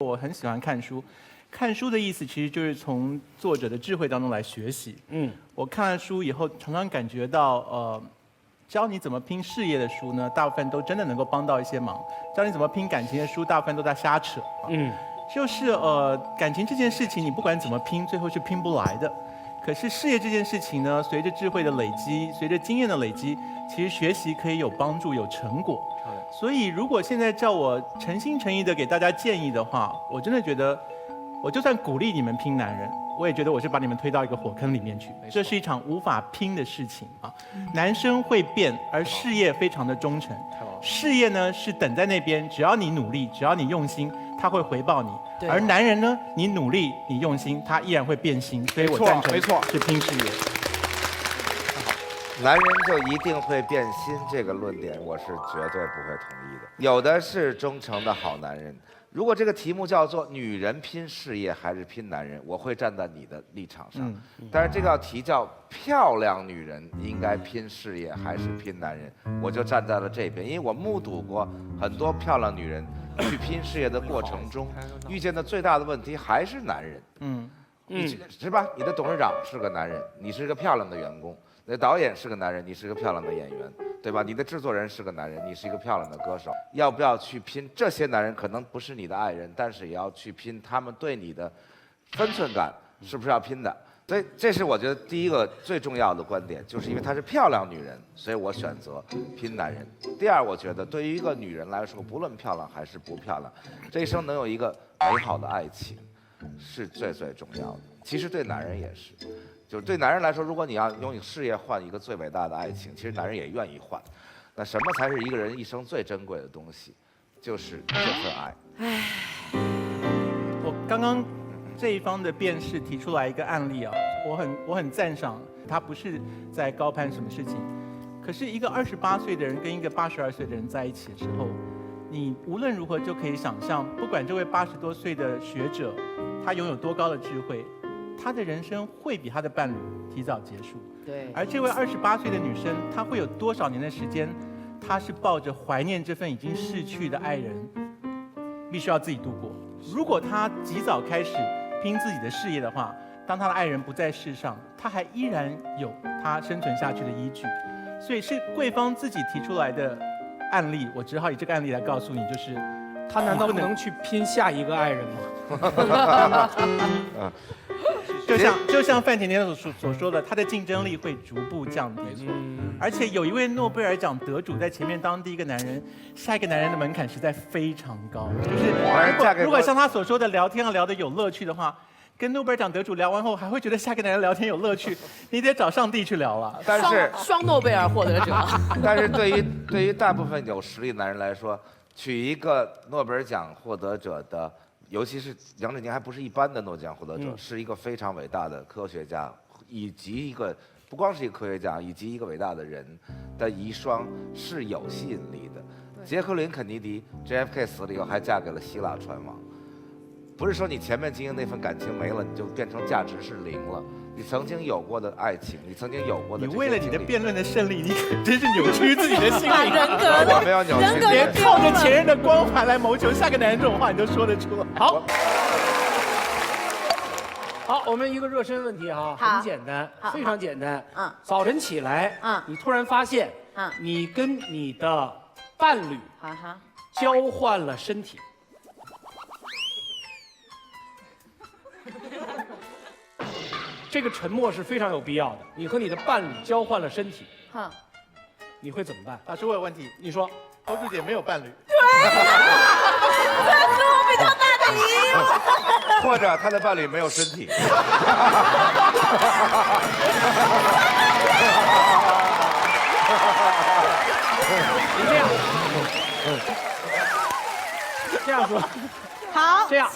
我很喜欢看书，看书的意思其实就是从作者的智慧当中来学习。我看了书以后，常常感觉到，教你怎么拼事业的书呢，大部分都真的能够帮到一些忙；教你怎么拼感情的书，大部分都在瞎扯。就是感情这件事情，你不管怎么拼，最后是拼不来的。可是事业这件事情呢，随着智慧的累积，随着经验的累积，其实学习可以有帮助、有成果。所以，如果现在叫我诚心诚意的给大家建议的话，我真的觉得，我就算鼓励你们拼男人，我也觉得我是把你们推到一个火坑里面去。这是一场无法拼的事情啊！男生会变，而事业非常的忠诚。事业呢是等在那边，只要你努力，只要你用心，他会回报你。而男人呢，你努力，你用心，他依然会变心。所以我赞成，没错，是拼事业。男人就一定会变心，这个论点我是绝对不会同意的。有的是忠诚的好男人。如果这个题目叫做“女人拼事业还是拼男人”，我会站在你的立场上。但是这个题叫“漂亮女人应该拼事业还是拼男人”，我就站在了这边，因为我目睹过很多漂亮女人去拼事业的过程中，遇见的最大的问题还是男人。是吧？你的董事长是个男人，你是个漂亮的员工。你的导演是个男人，你是个漂亮的演员，对吧？你的制作人是个男人，你是一个漂亮的歌手。要不要去拼？这些男人可能不是你的爱人，但是也要去拼他们对你的分寸感，是不是要拼的？所以这是我觉得第一个最重要的观点，就是因为她是漂亮女人，所以我选择拼男人。第二，我觉得对于一个女人来说，不论漂亮还是不漂亮，这一生能有一个美好的爱情，是最最重要的。其实对男人也是。就是对男人来说，如果你要用事业换一个最伟大的爱情，其实男人也愿意换。那什么才是一个人一生最珍贵的东西？就是这份爱。我刚刚这一方的辩士提出来一个案例啊，我很赞赏他不是在高攀什么事情，可是一个28岁的人跟一个82岁的人在一起的时候，你无论如何就可以想象，不管这位80多岁的学者他拥有多高的智慧。她的人生会比她的伴侣提早结束，对。而这位28岁的女生，她会有多少年的时间，她是抱着怀念这份已经逝去的爱人，必须要自己度过。如果她及早开始拼自己的事业的话，当她的爱人不在世上，她还依然有她生存下去的依据。所以是贵芳自己提出来的案例，我只好以这个案例来告诉你，就是她难道不能去拼下一个爱人吗？就像范甜甜所说的，她的竞争力会逐步降低。而且有一位诺贝尔奖得主在前面当第一个男人，下一个男人的门槛实在非常高。就是如果像他所说的聊天要聊得有乐趣的话，跟诺贝尔奖得主聊完后还会觉得下一个男人聊天有乐趣，你得找上帝去聊了。但是双诺贝尔获得者。但是对于大部分有实力的男人来说，娶一个诺贝尔奖获得者的。尤其是杨振宁还不是一般的诺奖获得者，是一个非常伟大的科学家，以及一个不光是一个科学家，以及一个伟大的人的遗孀是有吸引力的。杰克琳·肯尼迪 JFK 死了以后还嫁给了希腊船王，不是说你前面经营那份感情没了，你就变成价值是0了。你曾经有过的爱情，你曾经有过的，你为了你的辩论的胜利，你可真是扭曲自己的心灵。人格，我没有扭曲，连靠着前任的光环来谋求下个男人这种话，你都说得出来。好，我们一个热身问题哈，很简单，非常简单。早晨起来，你突然发现，你跟你的伴侣交换了身体。这个沉默是非常有必要的。你和你的伴侣交换了身体，你会怎么办？老师，我有问题，你说，欧珠姐没有伴侣。对呀，这是我比较大的疑惑。或者他的伴侣没有身体。你这样，这样说。好，这样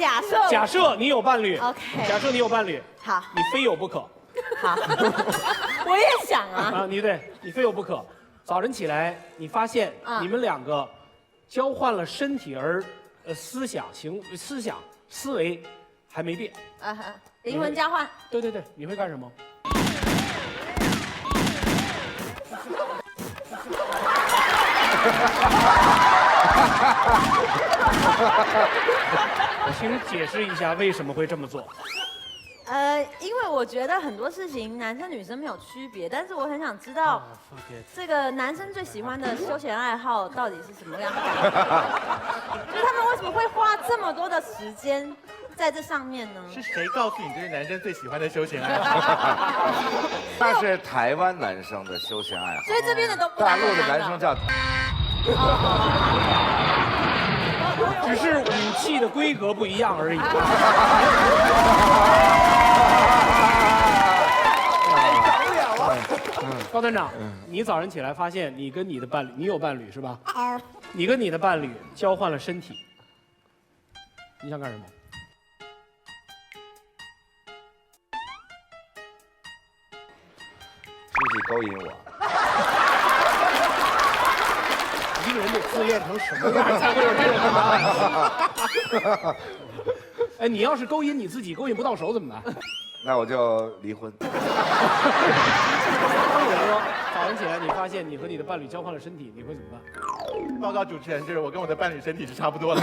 假设你有伴侣 ，OK， 假设你有伴侣，好，你非有不可。好，我也想啊。你非有不可。早晨起来，你发现你们两个交换了身体，而思维还没变。灵魂交换。对，你会干什么？请解释一下为什么会这么做。因为我觉得很多事情男生女生没有区别，但是我很想知道，这个男生最喜欢的休闲爱好到底是什么样的感觉？就是他们为什么会花这么多的时间在这上面呢？是谁告诉你这是男生最喜欢的休闲爱好？那是台湾男生的休闲爱好，所以这边的都不大陆的男生叫。只是武器的规格不一样而已。高团长，你早上起来发现你跟你的伴侣，你有伴侣是吧？你跟你的伴侣交换了身体，你想干什么？出去勾引我。一个人得自恋成什么样才会有这种答案？哎，你要是勾引你自己，勾引不到手怎么办？那我就离婚。如果说早上起来你发现你和你的伴侣交换了身体，你会怎么办？报告主持人，就是我跟我的伴侣身体是差不多的。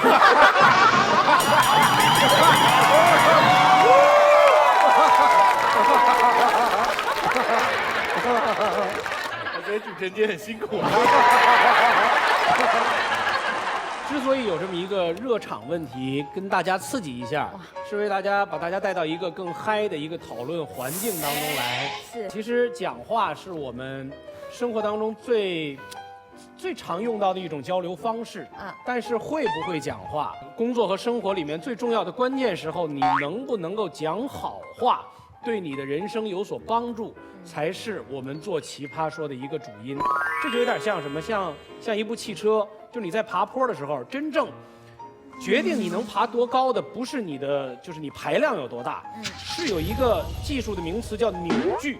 我觉得主持人今天很辛苦啊。之所以有这么一个热场问题，跟大家刺激一下，是为把大家带到一个更嗨的一个讨论环境当中来。是，其实讲话是我们生活当中最常用到的一种交流方式。但是会不会讲话，工作和生活里面最重要的关键时候，你能不能够讲好话，对你的人生有所帮助，才是我们做奇葩说的一个主因。这就有点像什么，像一部汽车。就你在爬坡的时候，真正决定你能爬多高的，不是你的，就是你排量有多大，是有一个技术的名词叫扭矩，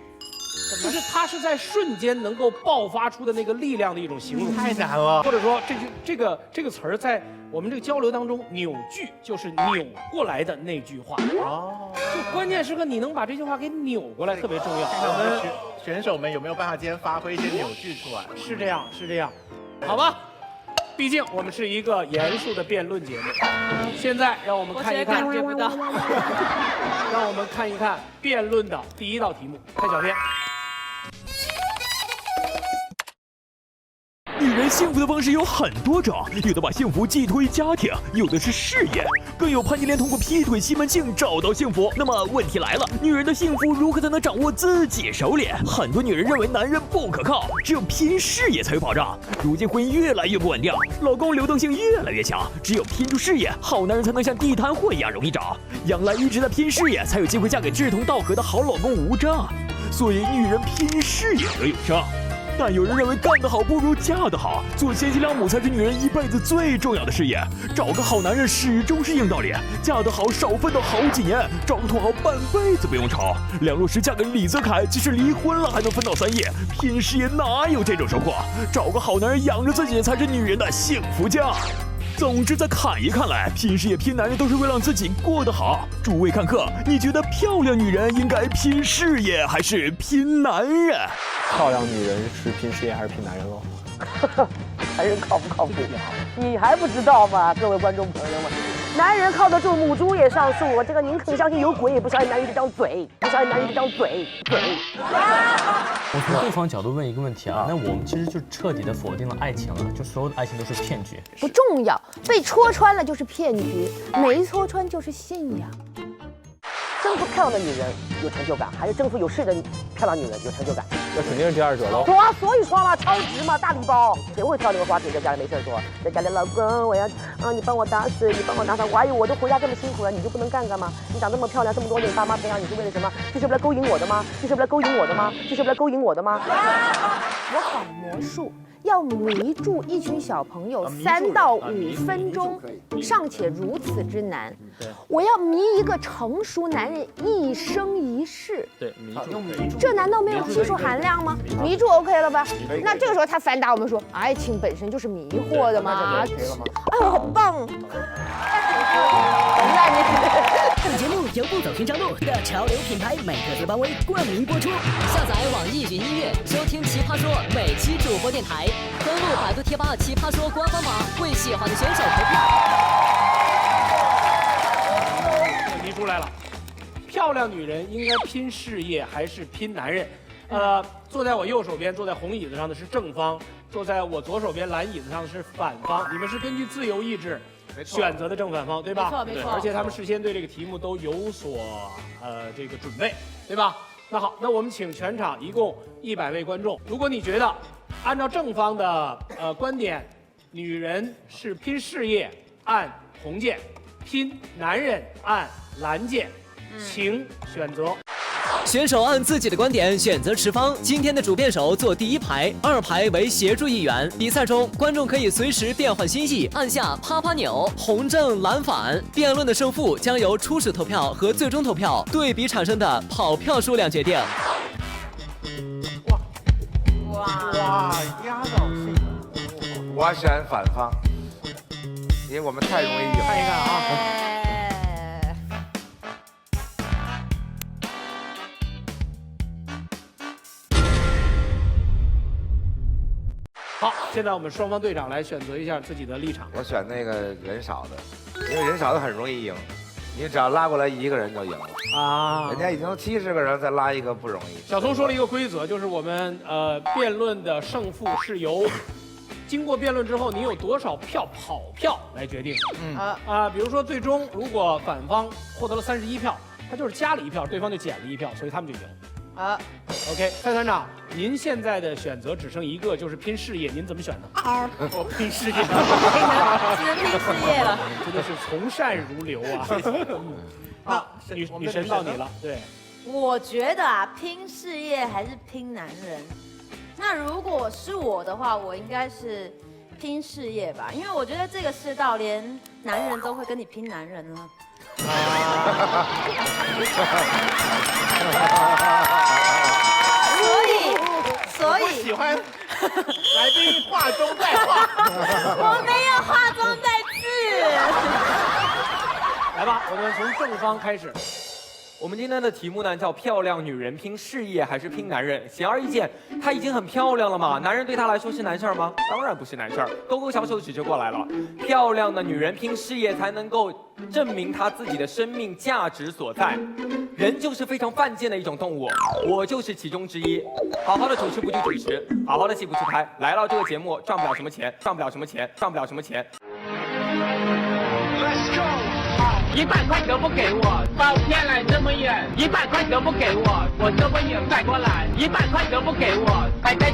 就是它是在瞬间能够爆发出的那个力量的一种形容。太难了，或者说这个词儿在我们这个交流当中，扭矩就是扭过来的那句话。哦，就关键时刻你能把这句话给扭过来，特别重要。看看我们选手们有没有办法今天发挥一些扭矩出来？是这样，是这样，好吧。毕竟我们是一个严肃的辩论节目，现在让我们看一看，我觉得感觉不到。让我们看一看辩论的第一道题目，开小片。女人幸福的方式有很多种，有的把幸福寄托于家庭，有的是事业，更有潘金莲通过劈腿西门庆找到幸福。那么问题来了，女人的幸福如何才能掌握自己手里？很多女人认为男人不可靠，只有拼事业才有保障。如今婚姻越来越不稳定，老公流动性越来越强，只有拼出事业，好男人才能像地摊货一样容易找。杨澜一直在拼事业，才有机会嫁给志同道合的好老公吴丈。所以女人拼事业得有伤。但有人认为干得好不如嫁得好，做贤妻良母才是女人一辈子最重要的事业。找个好男人始终是硬道理，嫁得好少奋斗好几年，找个土豪半辈子不用愁。梁洛施嫁给李泽楷，即使离婚了还能分到3亿，拼事业哪有这种收获？找个好男人养着自己才是女人的幸福家。总之，在侃爷看来，拼事业拼男人都是为了让自己过得好。诸位看客，你觉得漂亮女人应该拼事业还是拼男人？漂亮女人是拼事业还是拼男人喽？男人靠不靠谱？你还不知道吗？各位观众朋友们，男人靠得住，母猪也上树。这个宁肯相信有鬼，也不相信男人这张嘴，不相信男人这张嘴。我从对方角度问一个问题啊，那我们其实就彻底的否定了爱情了，就所有的爱情都是骗局。不重要，被戳穿了就是骗局，没戳穿就是信仰。征服漂亮的女人有成就感，还是征服有势的漂亮女人有成就感？那肯定是第二者喽。对啊，所以说嘛，超值嘛，大礼包。谁会挑那个花瓶在家里没事做？在家里，老公，我要你帮我打水，你帮我拿饭。我还以为我都回家这么辛苦了，你就不能干吗？你长这么漂亮，这么多年爸妈培养你是为了什么？就是为了勾引我的吗？就是为了勾引我的吗？就是为了勾引我的吗？我搞魔术要迷住一群小朋友3到5分钟，尚且如此之难。我要迷一个成熟男人一生一世。对，迷住。这难道没有技术含量吗？迷住 OK 了吧？那这个时候他反打我们说，爱情本身就是迷惑的嘛。哎，我好棒！本节目由不走寻常路的潮流品牌美特斯邦威冠名播出。下载网易云音乐，收听奇葩说每期主播电台，登录百度贴吧奇葩说官方网，为喜欢的选手投票。来了。漂亮女人应该拼事业还是拼男人？坐在我右手边，坐在红椅子上的是正方，坐在我左手边蓝椅子上的是反方。你们是根据自由意志选择的正反方，对吧？没错，没错。而且他们事先对这个题目都有所这个准备，对吧？那好，那我们请全场一共100位观众，如果你觉得按照正方的观点，女人是拼事业按红键，拼男人按蓝键，请选择。选手按自己的观点选择持方。今天的主辩手坐第1排，2排为协助议员。比赛中，观众可以随时变换心意，按下啪啪钮，红正蓝反。辩论的胜负将由初始投票和最终投票对比产生的跑票数量决定。哇，压倒性的。我选反方，因为我们太容易赢。看一看啊。好，现在我们双方队长来选择一下自己的立场。我选那个人少的，因为人少的很容易赢，你只要拉过来1个人就赢了啊。人家已经70个人，再拉1个不容易。小松说了一个规则，就是我们辩论的胜负是由经过辩论之后你有多少票跑票来决定。比如说最终如果反方获得了31票，他就是加了1票，对方就减了1票，所以他们就赢。OK， 蔡团长，您现在的选择只剩1个，就是拼事业，您怎么选呢？我拼事业，只能拼事业了。真的是从善如流啊！好，女神到你了。对，我觉得啊，拼事业还是拼男人。那如果是我的话，我应该是拼事业吧，因为我觉得这个世道连男人都会跟你拼男人了。所以我喜欢来宾话中带话。我没有话中带字。来吧，我们从正方开始。我们今天的题目呢叫漂亮女人拼事业还是拼男人？显而易见，她已经很漂亮了嘛，男人对她来说是难事儿吗？当然不是难事儿，勾勾小手指就过来了。漂亮的女人拼事业才能够证明她自己的生命价值所在。人就是非常犯贱的一种动物，我就是其中之一。好好的主持不去主持，好好的戏不去拍，来到这个节目赚不了什么钱，赚不了什么钱，赚不了什么钱。Let's go。100块都不给我，把我骗来这么远，100块都不给我，我这么远赶过来，100块都不给我，排队。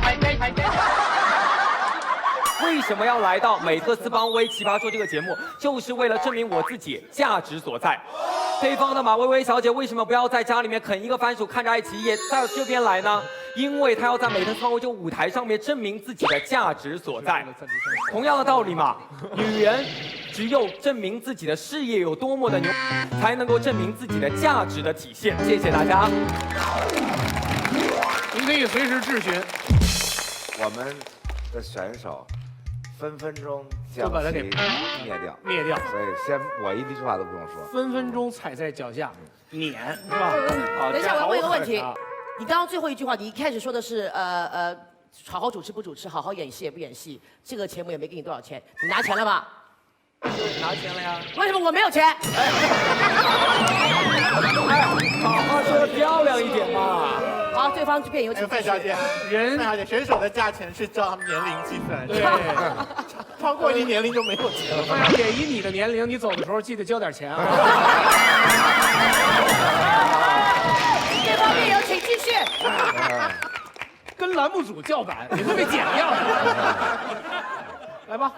为什么要来到美特斯邦威奇葩说这个节目？就是为了证明我自己价值所在。对方的马薇薇小姐为什么不要在家里面啃一个番薯，看着爱奇艺，到这边来呢？因为她要在美特斯邦威这个舞台上面证明自己的价值所在。同样的道理嘛，女人只有证明自己的事业有多么的牛，才能够证明自己的价值的体现。谢谢大家。您可以随时质询。我们的选手分分钟将其灭掉，所以先我一句话都不用说，分分钟踩在脚下，碾是吧？好，等一下我要问一个问题，你刚刚最后一句话，你一开始说的是好好主持不主持，好好演戏也不演戏，这个节目也没给你多少钱，你拿钱了吧？拿钱了呀？为什么我没有钱？好好说的漂亮一点嘛。好，对方这边有请。范小姐，范小姐，选手的价钱是照年龄计算，对，超过一定年龄就没有钱了。范小姐，以你的年龄，你走的时候记得交点钱啊。这方面有请继续。跟栏目组叫板，你会被剪掉的。来吧。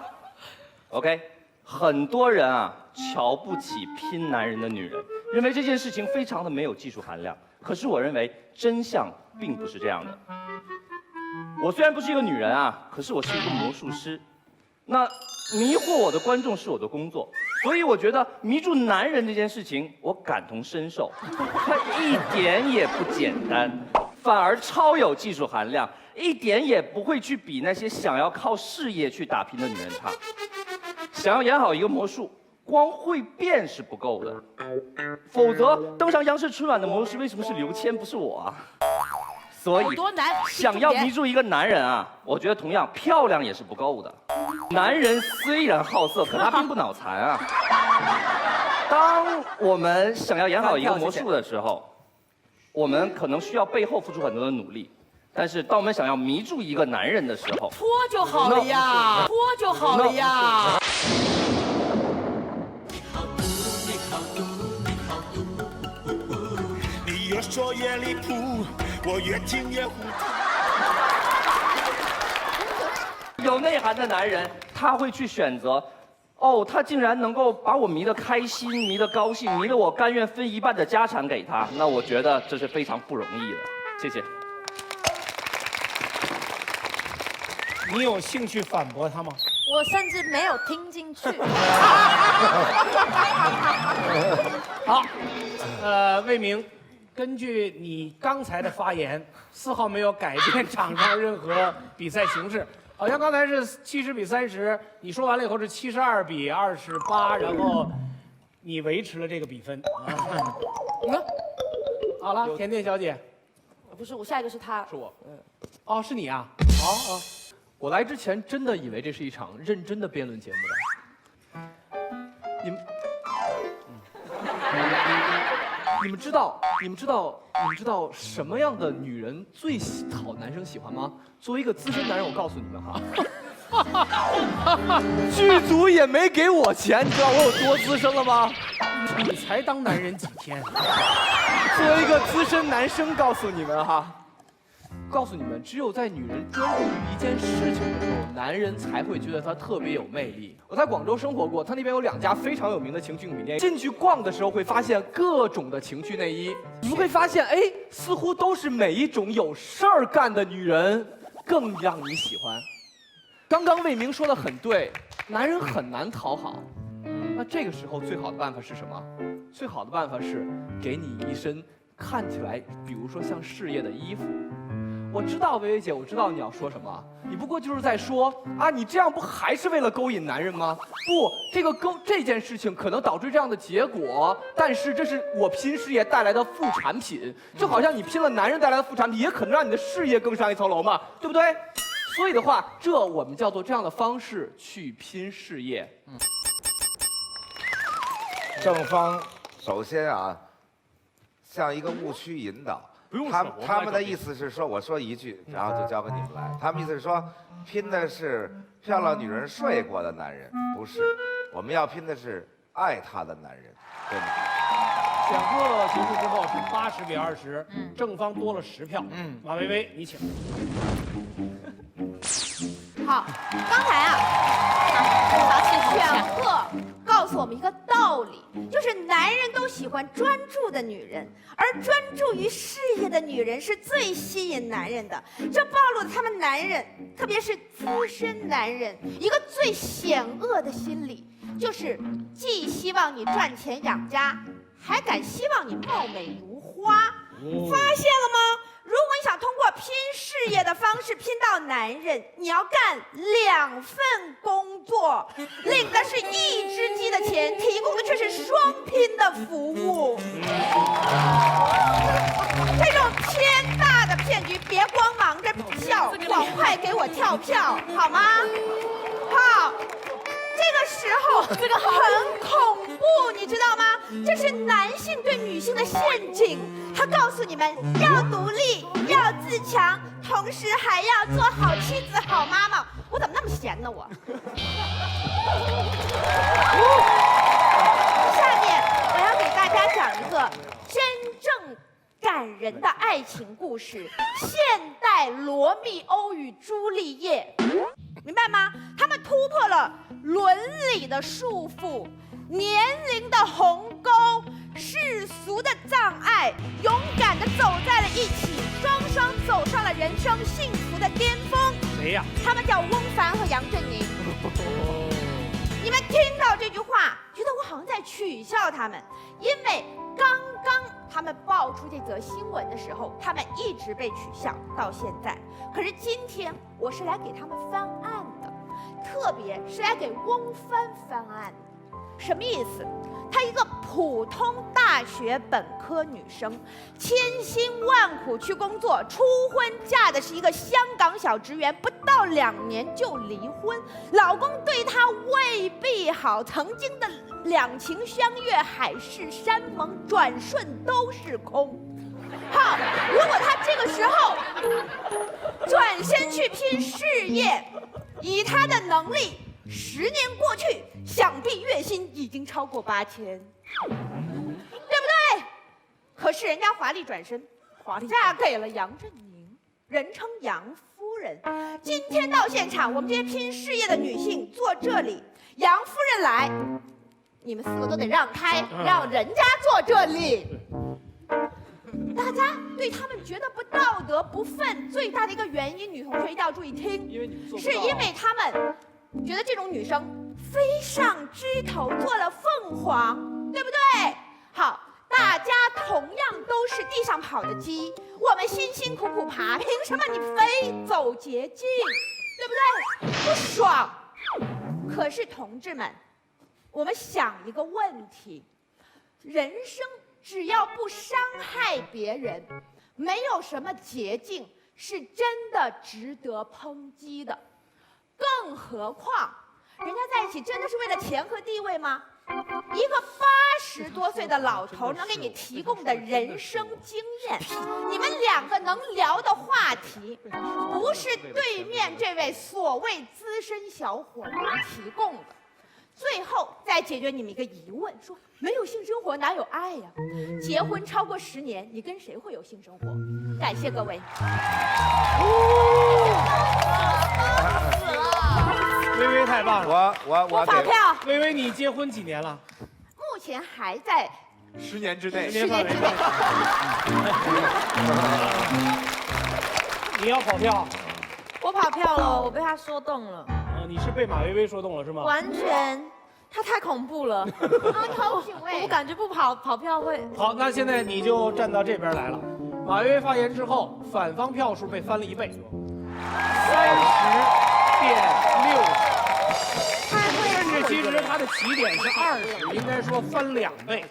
OK， 很多人啊瞧不起拼男人的女人，认为这件事情非常的没有技术含量。可是我认为真相并不是这样的。我虽然不是一个女人啊，可是我是一个魔术师。那迷惑我的观众是我的工作，所以我觉得迷住男人这件事情，我感同身受。它一点也不简单，反而超有技术含量，一点也不会去比那些想要靠事业去打拼的女人差。想要演好一个魔术，光会变是不够的，否则登上央视春晚的魔术师为什么是刘谦不是我啊？所以多难，想要迷住一个男人啊，我觉得同样漂亮也是不够的。男人虽然好色，可他并不脑残啊。当我们想要演好一个魔术的时候，我们可能需要背后付出很多的努力。但是当我们想要迷住一个男人的时候，脱就好了呀，脱就好了呀。你越说越离谱，我越听越糊涂。有内涵的男人，他会去选择。哦，他竟然能够把我迷得开心，迷得高兴，迷得我甘愿分一半的家产给他，那我觉得这是非常不容易的。谢谢。你有兴趣反驳他吗？我甚至没有听进去。好，魏明，根据你刚才的发言，丝毫没有改变场上任何比赛形式。好像刚才是70比30，你说完了以后是72比28，然后你维持了这个比分。好了，甜甜小姐，不是我，下一个是他，是我。哦，是你啊？哦，我来之前真的以为这是一场认真的辩论节目的。你们知道什么样的女人最讨男生喜欢吗？作为一个资深男人，我告诉你们哈，剧组也没给我钱，你知道我有多资深了吗？你才当男人几天？作为一个资深男生，告诉你们哈。告诉你们，只有在女人专注于一件事情的时候，男人才会觉得她特别有魅力。我在广州生活过，它那边有2家非常有名的情趣用品店。进去逛的时候会发现各种的情趣内衣，你们会发现，哎，似乎都是每一种有事儿干的女人更让你喜欢。刚刚魏明说的很对，男人很难讨好。那这个时候最好的办法是什么？最好的办法是给你一身看起来，比如说像事业的衣服。我知道薇薇姐，我知道你要说什么，你不过就是在说啊，你这样不还是为了勾引男人吗？不，这件事情可能导致这样的结果，但是这是我拼事业带来的副产品，就好像你拼了男人带来的副产品，也可能让你的事业更上一层楼嘛，对不对？所以的话，这我们叫做这样的方式去拼事业。正方，首先啊，像一个误区引导。他们的意思是说，我说一句，然后就交给你们来。他们意思是说，拼的是漂亮女人睡过的男人，不是，我们要拼的是爱她的男人，对吗？选课结束之后是80比20，正方多了10票。马薇薇，你请。好，刚才啊，选课告诉我们一个道理，就是男人都喜欢专注的女人，而专注于事业的女人是最吸引男人的。这暴露了他们男人，特别是资深男人，一个最险恶的心理，就是既希望你赚钱养家，还敢希望你貌美如花。发现了吗？如果你想通过拼事业的方式拼到男人，你要干2份工作，领的是1只鸡的钱，提供的却是双拼的服务。这种天大的骗局，别光忙着笑，赶快给我跳票，好吗？好。这个时候，这个很恐怖，你知道吗？这是男性对女性的陷阱。他告诉你们要独立，要自强，同时还要做好妻子、好妈妈。我怎么那么闲呢？我。下面我要给大家讲一个真正感人的爱情故事——现代罗密欧与朱丽叶。明白吗？他们突破了伦理的束缚、年龄的鸿沟、世俗的障碍，勇敢地走在了一起，双双走上了人生幸福的巅峰。谁呀？他们叫翁帆和杨振宁。你们听到这句话，觉得我好像在取笑他们，因为刚刚他们爆出这则新闻的时候，他们一直被取笑到现在。可是今天我是来给他们翻案的，特别是来给翁帆翻案的。什么意思？她一个普通大学本科女生，千辛万苦去工作，初婚嫁的是一个香港小职员，不到2年就离婚，老公对她未必好，曾经的两情相悦，海誓山盟，转瞬都是空。好，如果他这个时候转身去拼事业，以他的能力，10年过去，想必月薪已经超过8000，对不对？可是人家华丽转身，嫁给了杨振宁，人称杨夫人。今天到现场，我们这些拼事业的女性坐这里，杨夫人来，你们4个都得让开，让人家坐这里。大家对他们觉得不道德、不忿，最大的一个原因，女同学一定要注意听，是因为他们觉得这种女生飞上枝头做了凤凰，对不对？好，大家同样都是地上跑的鸡，我们辛辛苦苦爬，凭什么你非走捷径？对不对？不爽。可是同志们，我们想一个问题，人生只要不伤害别人，没有什么捷径是真的值得抨击的。更何况，人家在一起真的是为了钱和地位吗？一个80多岁的老头能给你提供的人生经验，你们2个能聊的话题，不是对面这位所谓资深小伙能提供的。最后再解决你们一个疑问，说没有性生活哪有爱呀？结婚超过10年，你跟谁会有性生活？感谢各位。微微太棒了，我跑票。微微，你结婚几年了？目前还在10年之内。 10年之内。你要跑票？我跑票了，我被他说动了。你是被马薇薇说动了是吗？完全，他太恐怖了。你好有品味。我感觉不跑票会。好，那现在你就站到这边来了。马薇薇发言之后，反方票数被翻了1倍，30.6。甚至其实他的起点是20，应该说翻2倍。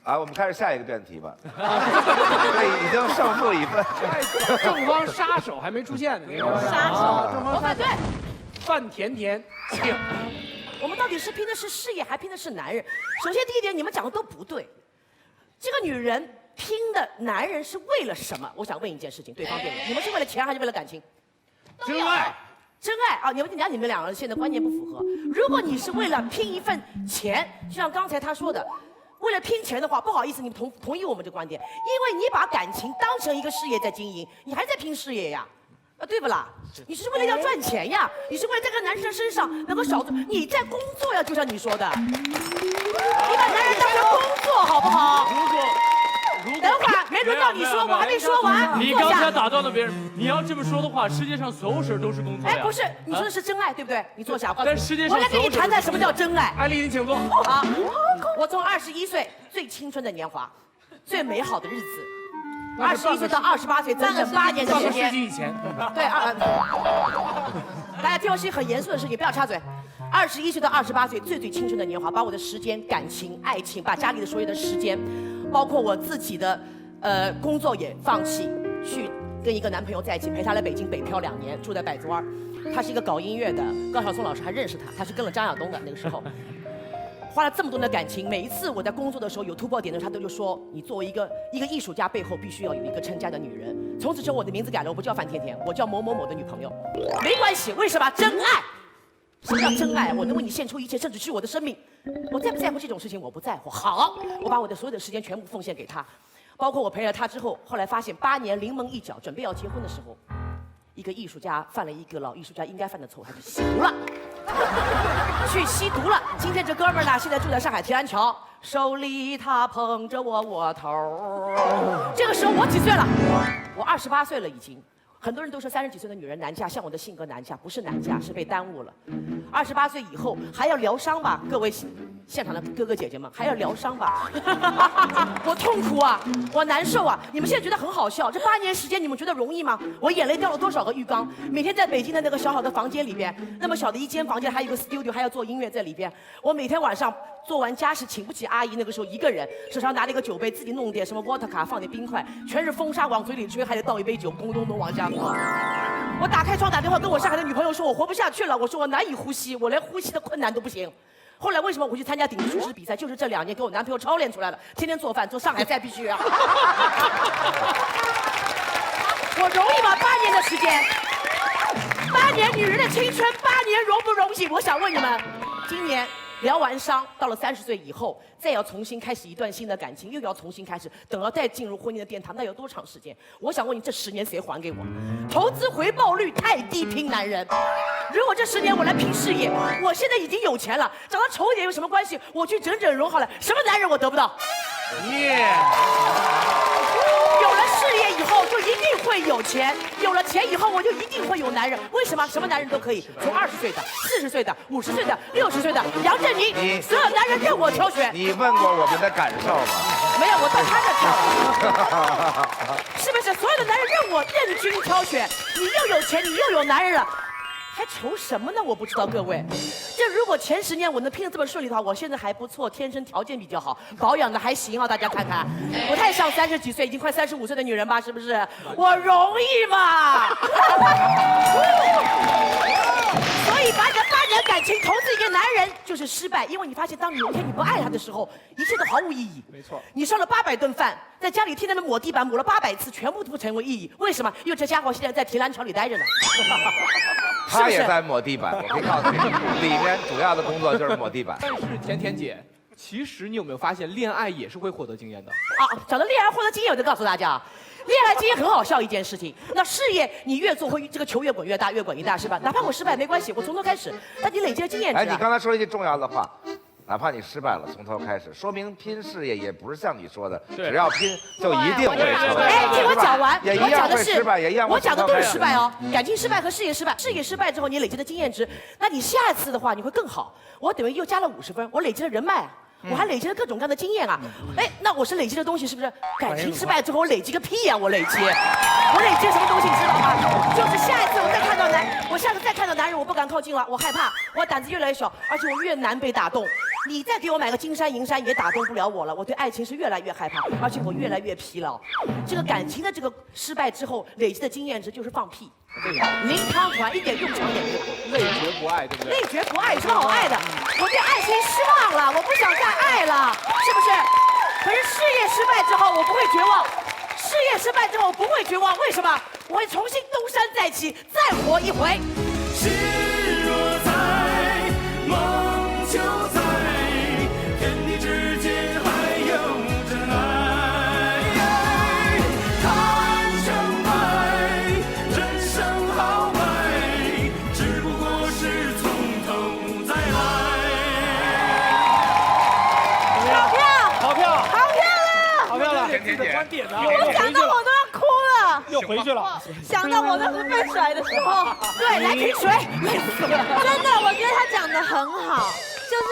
我们开始下一个辩题吧。对，已经胜负已分。正方杀手还没出现呢，那个杀手，正方我反对。范甜甜，请。我们到底是拼的是事业，还拼的是男人？首先第一点，你们讲的都不对。这个女人拼的男人是为了什么？我想问一件事情，对方辩论，你们是为了钱还是为了感情？真爱。真爱啊！你们2个现在观念不符合。如果你是为了拼一份钱，就像刚才他说的，为了拼钱的话，不好意思，你同意我们这个观点，因为你把感情当成一个事业在经营，你还在拼事业呀。对不啦？你是为了要赚钱呀，你是为了在这个男生身上能够少做，你在工作呀，就像你说的，你把男人当成工作好不好？等会儿没轮到你说，我还没说完。你刚才打断了别人，你要这么说的话，世界上所有事都是工作呀。不是，你说的是真爱，对不对？你坐下，但世界上我来跟你谈谈什么叫真爱。艾丽，你请坐。好，我从21岁最青春的年华，最美好的日子。21岁到28岁，整整8年的时间。半个世纪以前。对，大家听我说很严肃的事情，不要插嘴。21岁到28岁，最青春的年华，把我的时间、感情、爱情，把家里的所有的时间，包括我自己的工作也放弃，去跟一个男朋友在一起，陪他来北京北漂2年，住在百子湾。他是一个搞音乐的，高晓松老师还认识他，他是跟了张亚东的那个时候。花了这么多的感情，每一次我在工作的时候有突破点的时候，他都就说你作为一个艺术家，背后必须要有一个称家的女人。从此之后，我的名字改了，我不叫范甜甜，我叫某某某的女朋友。没关系，为什么？真爱。什么叫真爱？我能为你献出一切，甚至是我的生命。我在不在乎这种事情？我不在乎。好，我把我的所有的时间全部奉献给他，包括我陪了他之后，后来发现8年临门一脚，准备要结婚的时候，一个艺术家犯了一个老艺术家应该犯的错，他去吸毒了。去吸毒了。今天这哥们儿呢，现在住在上海提篮桥，手里他捧着窝头。这个时候我几岁了？我28岁了已经。很多人都说30几岁的女人难嫁，像我的性格难嫁，不是难嫁，是被耽误了。28岁以后还要疗伤吧，各位现场的哥哥姐姐们，还要疗伤吧。我痛苦啊，我难受啊！你们现在觉得很好笑，这8年时间你们觉得容易吗？我眼泪掉了多少个浴缸？每天在北京的那个小小的房间里边，那么小的一间房间，还有一个 studio， 还要做音乐在里边。我每天晚上做完家事，请不起阿姨，那个时候一个人，手上拿了一个酒杯，自己弄点什么 vodka， 放点冰块，全是风沙往嘴里吹，还得倒一杯酒，咚咚咚往下。我打开窗打电话跟我上海的女朋友说，我活不下去了。我说我难以呼吸，我连呼吸的困难都不行。后来为什么我去参加顶级厨师比赛？就是这2年给我男朋友操练出来了，天天做饭，做上海菜必须啊。我容易吗？8年的时间，8年女人的青春，8年容不容易？我想问你们，今年疗完伤，到了30岁以后，再要重新开始一段新的感情，又要重新开始，等到再进入婚姻的殿堂，那有多长时间？我想问你，这10年谁还给我？投资回报率太低，拼男人。如果这10年我来拼事业，我现在已经有钱了，长得丑一点有什么关系？我去整整容好了，什么男人我得不到？有了事业以后就一定会有钱，有了钱以后我就一定会有男人。为什么？什么男人都可以，从20岁的、40岁的、50岁的、60岁的，杨振宁，所有男人任我挑选。你问过我们的感受吗？没有，我到他这挑，是不是？所有的男人任我任君挑选，你又有钱，你又有男人了。还愁什么呢？我不知道各位，这如果前10年我能拼得这么顺利的话，我现在还不错，天生条件比较好，保养的还行啊，大家看看，不太像30几岁已经快35岁的女人吧？是不是？我容易吗？所以把你的8年感情投资一个男人就是失败，因为你发现当你有一天你不爱他的时候，一切都毫无意义。没错，你烧了800顿饭，在家里天天的抹地板，抹了800次，全部都不成为意义。为什么？因为这家伙现在在提篮桥里待着呢。他也在抹地板，我可以告诉你，里面主要的工作就是抹地板。但是甜甜姐，其实你有没有发现，恋爱也是会获得经验的？讲到恋爱获得经验，我就告诉大家，恋爱经验很好笑一件事情。那事业你越做会这个球越滚越大，越滚越大，是吧？哪怕我失败没关系，我从头开始。但你累积了经验值。哎，你刚才说了一句重要的话。哪怕你失败了，从头开始，说明拼事业也不是像你说的，只要拼就一定会成功。哎，听我讲完，也一样会失败，也一样会。我讲的都是失败哦，感情失败和事业失败。事业失败之后，你累积的经验值，那你下次的话你会更好。我等于又加了50分，我累积了人脉。我还累积了各种各样的经验啊！哎，那我是累积的东西是不是？感情失败之后我累积个屁呀！我累积什么东西你知道吗？就是下一次我下次再看到男人，我不敢靠近了，我害怕，我胆子越来越小，而且我越难被打动。你再给我买个金山银山也打动不了我了，我对爱情是越来越害怕，而且我越来越疲劳。这个感情的这个失败之后累积的经验值就是放屁。零汤团一点用场也没有，累觉不爱，对不对？累觉不爱有什么好爱的？我对爱情失望了，我不想再爱了，是不是？可是事业失败之后，我不会绝望。事业失败之后，我不会绝望，为什么？我会重新东山再起，再活一回。心若在，梦就在，天地之间还有真爱。看成败，人生豪迈，只不过是从头再来。好票，好票，好漂亮，好漂亮！甜甜姐，观点呢？我想到我都要哭了。又回去了。想到我那次被甩的时候，对，来瓶水，累死了。真的，我觉得他讲的很好，就是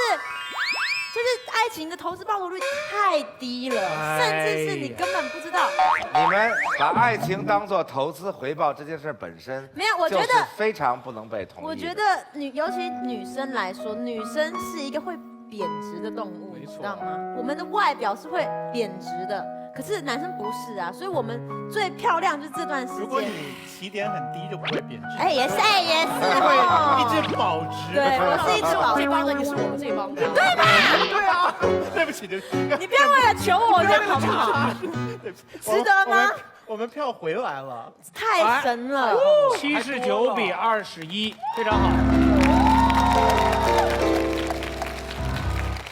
爱情的投资报酬率太低了，甚至是你根本不知道。你们把爱情当做投资回报这件事本身，没有，我觉得非常不能被同意。我觉得尤其女生来说，女生是一个会贬值的动物，你知道吗？我们的外表是会贬值的。可是男生不是啊，所以我们最漂亮就是这段时间。如果你起点很低，就不会贬值。哎，也是，也是，会一直保值。对，我是一直保值。这帮的也是我们这帮的，对吧？对啊，对不起，你不要为了求我这样好不好？值得吗？我们票回来了，太神了！79比21，非常好。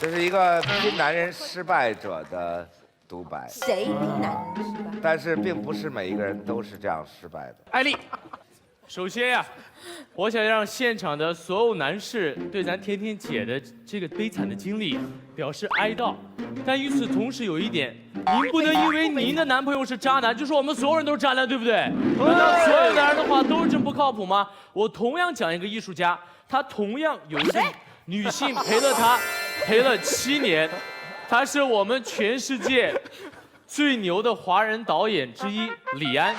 这是一个拼男人失败者的独白。谁拼男人失败？但是并不是每一个人都是这样失败的。艾丽，首先呀，我想让现场的所有男士对咱甜甜姐的这个悲惨的经历表示哀悼，但与此同时有一点，您不能因为您的男朋友是渣男，就说我们所有人都是渣男，对不对？难道所有男人的话都是这么不靠谱吗？我同样讲一个艺术家，他同样有一个女性陪了他7年，他是我们全世界最牛的华人导演之一李安。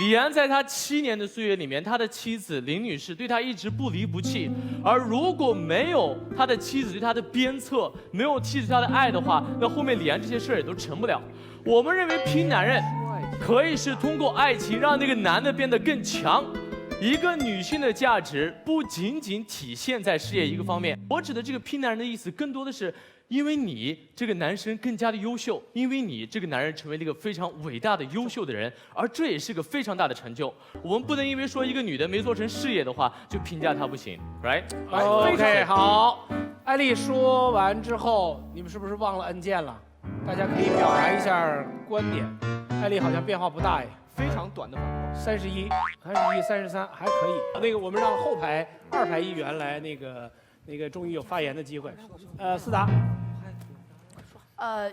李安在他7年的岁月里面，他的妻子林女士对他一直不离不弃，而如果没有他的妻子对他的鞭策，没有妻子对他的爱的话，那后面李安这些事儿也都成不了。我们认为拼男人可以是通过爱情让那个男的变得更强，一个女性的价值不仅仅体现在事业一个方面，我指的这个拼男人的意思，更多的是因为你这个男生更加的优秀，因为你这个男人成为了一个非常伟大的优秀的人，而这也是个非常大的成就。我们不能因为说一个女的没做成事业的话，就评价她不行 ，right？OK， 好。艾丽说完之后，你们是不是忘了按键了？大家可以表达一下观点。艾丽好像变化不大哎，非常短的反馈，31、33还可以。那个我们让后排2排议员来那个终于有发言的机会。思达。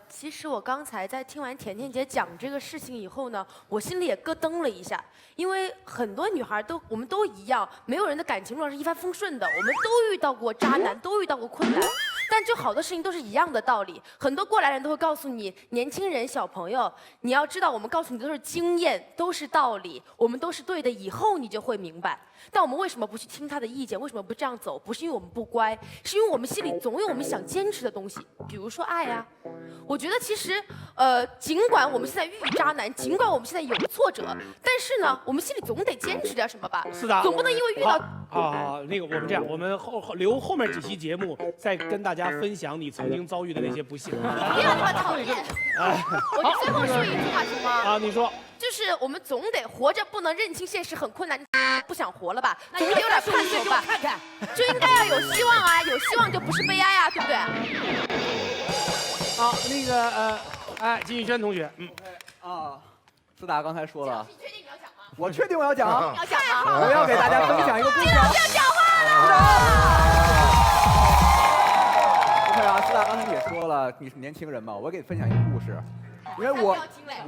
其实我刚才在听完甜甜姐讲这个事情以后呢，我心里也咯噔了一下，因为很多女孩我们都一样，没有人的感情路上是一帆风顺的，我们都遇到过渣男，都遇到过困难。但就好多事情都是一样的道理，很多过来人都会告诉你，年轻人、小朋友，你要知道，我们告诉你的都是经验，都是道理，我们都是对的，以后你就会明白。但我们为什么不去听他的意见？为什么不这样走？不是因为我们不乖，是因为我们心里总有我们想坚持的东西，比如说爱啊。我觉得其实，尽管我们现在遇渣男，尽管我们现在有挫折，但是呢，我们心里总得坚持点什么吧。思达，总不能因为遇到那个我们这样，我们留后面几期节目再跟大家分享你曾经遭遇的那些不幸。别让你们讨厌。我就最后说一句话行吗？啊，你说。就是我们总得活着，不能认清现实很困难，不想活了吧？总得有点盼头吧？看看，就应该要有希望啊！有希望就不是悲哀啊，对不对？好，那个金宇轩同学，思达刚才说了，你确定你要讲吗？我确定我要讲啊，要讲吗？我要给大家分享一个故事。不要讲话了。OK 啊，思达刚才也说了，你是年轻人嘛，我给你分享一个故事。因为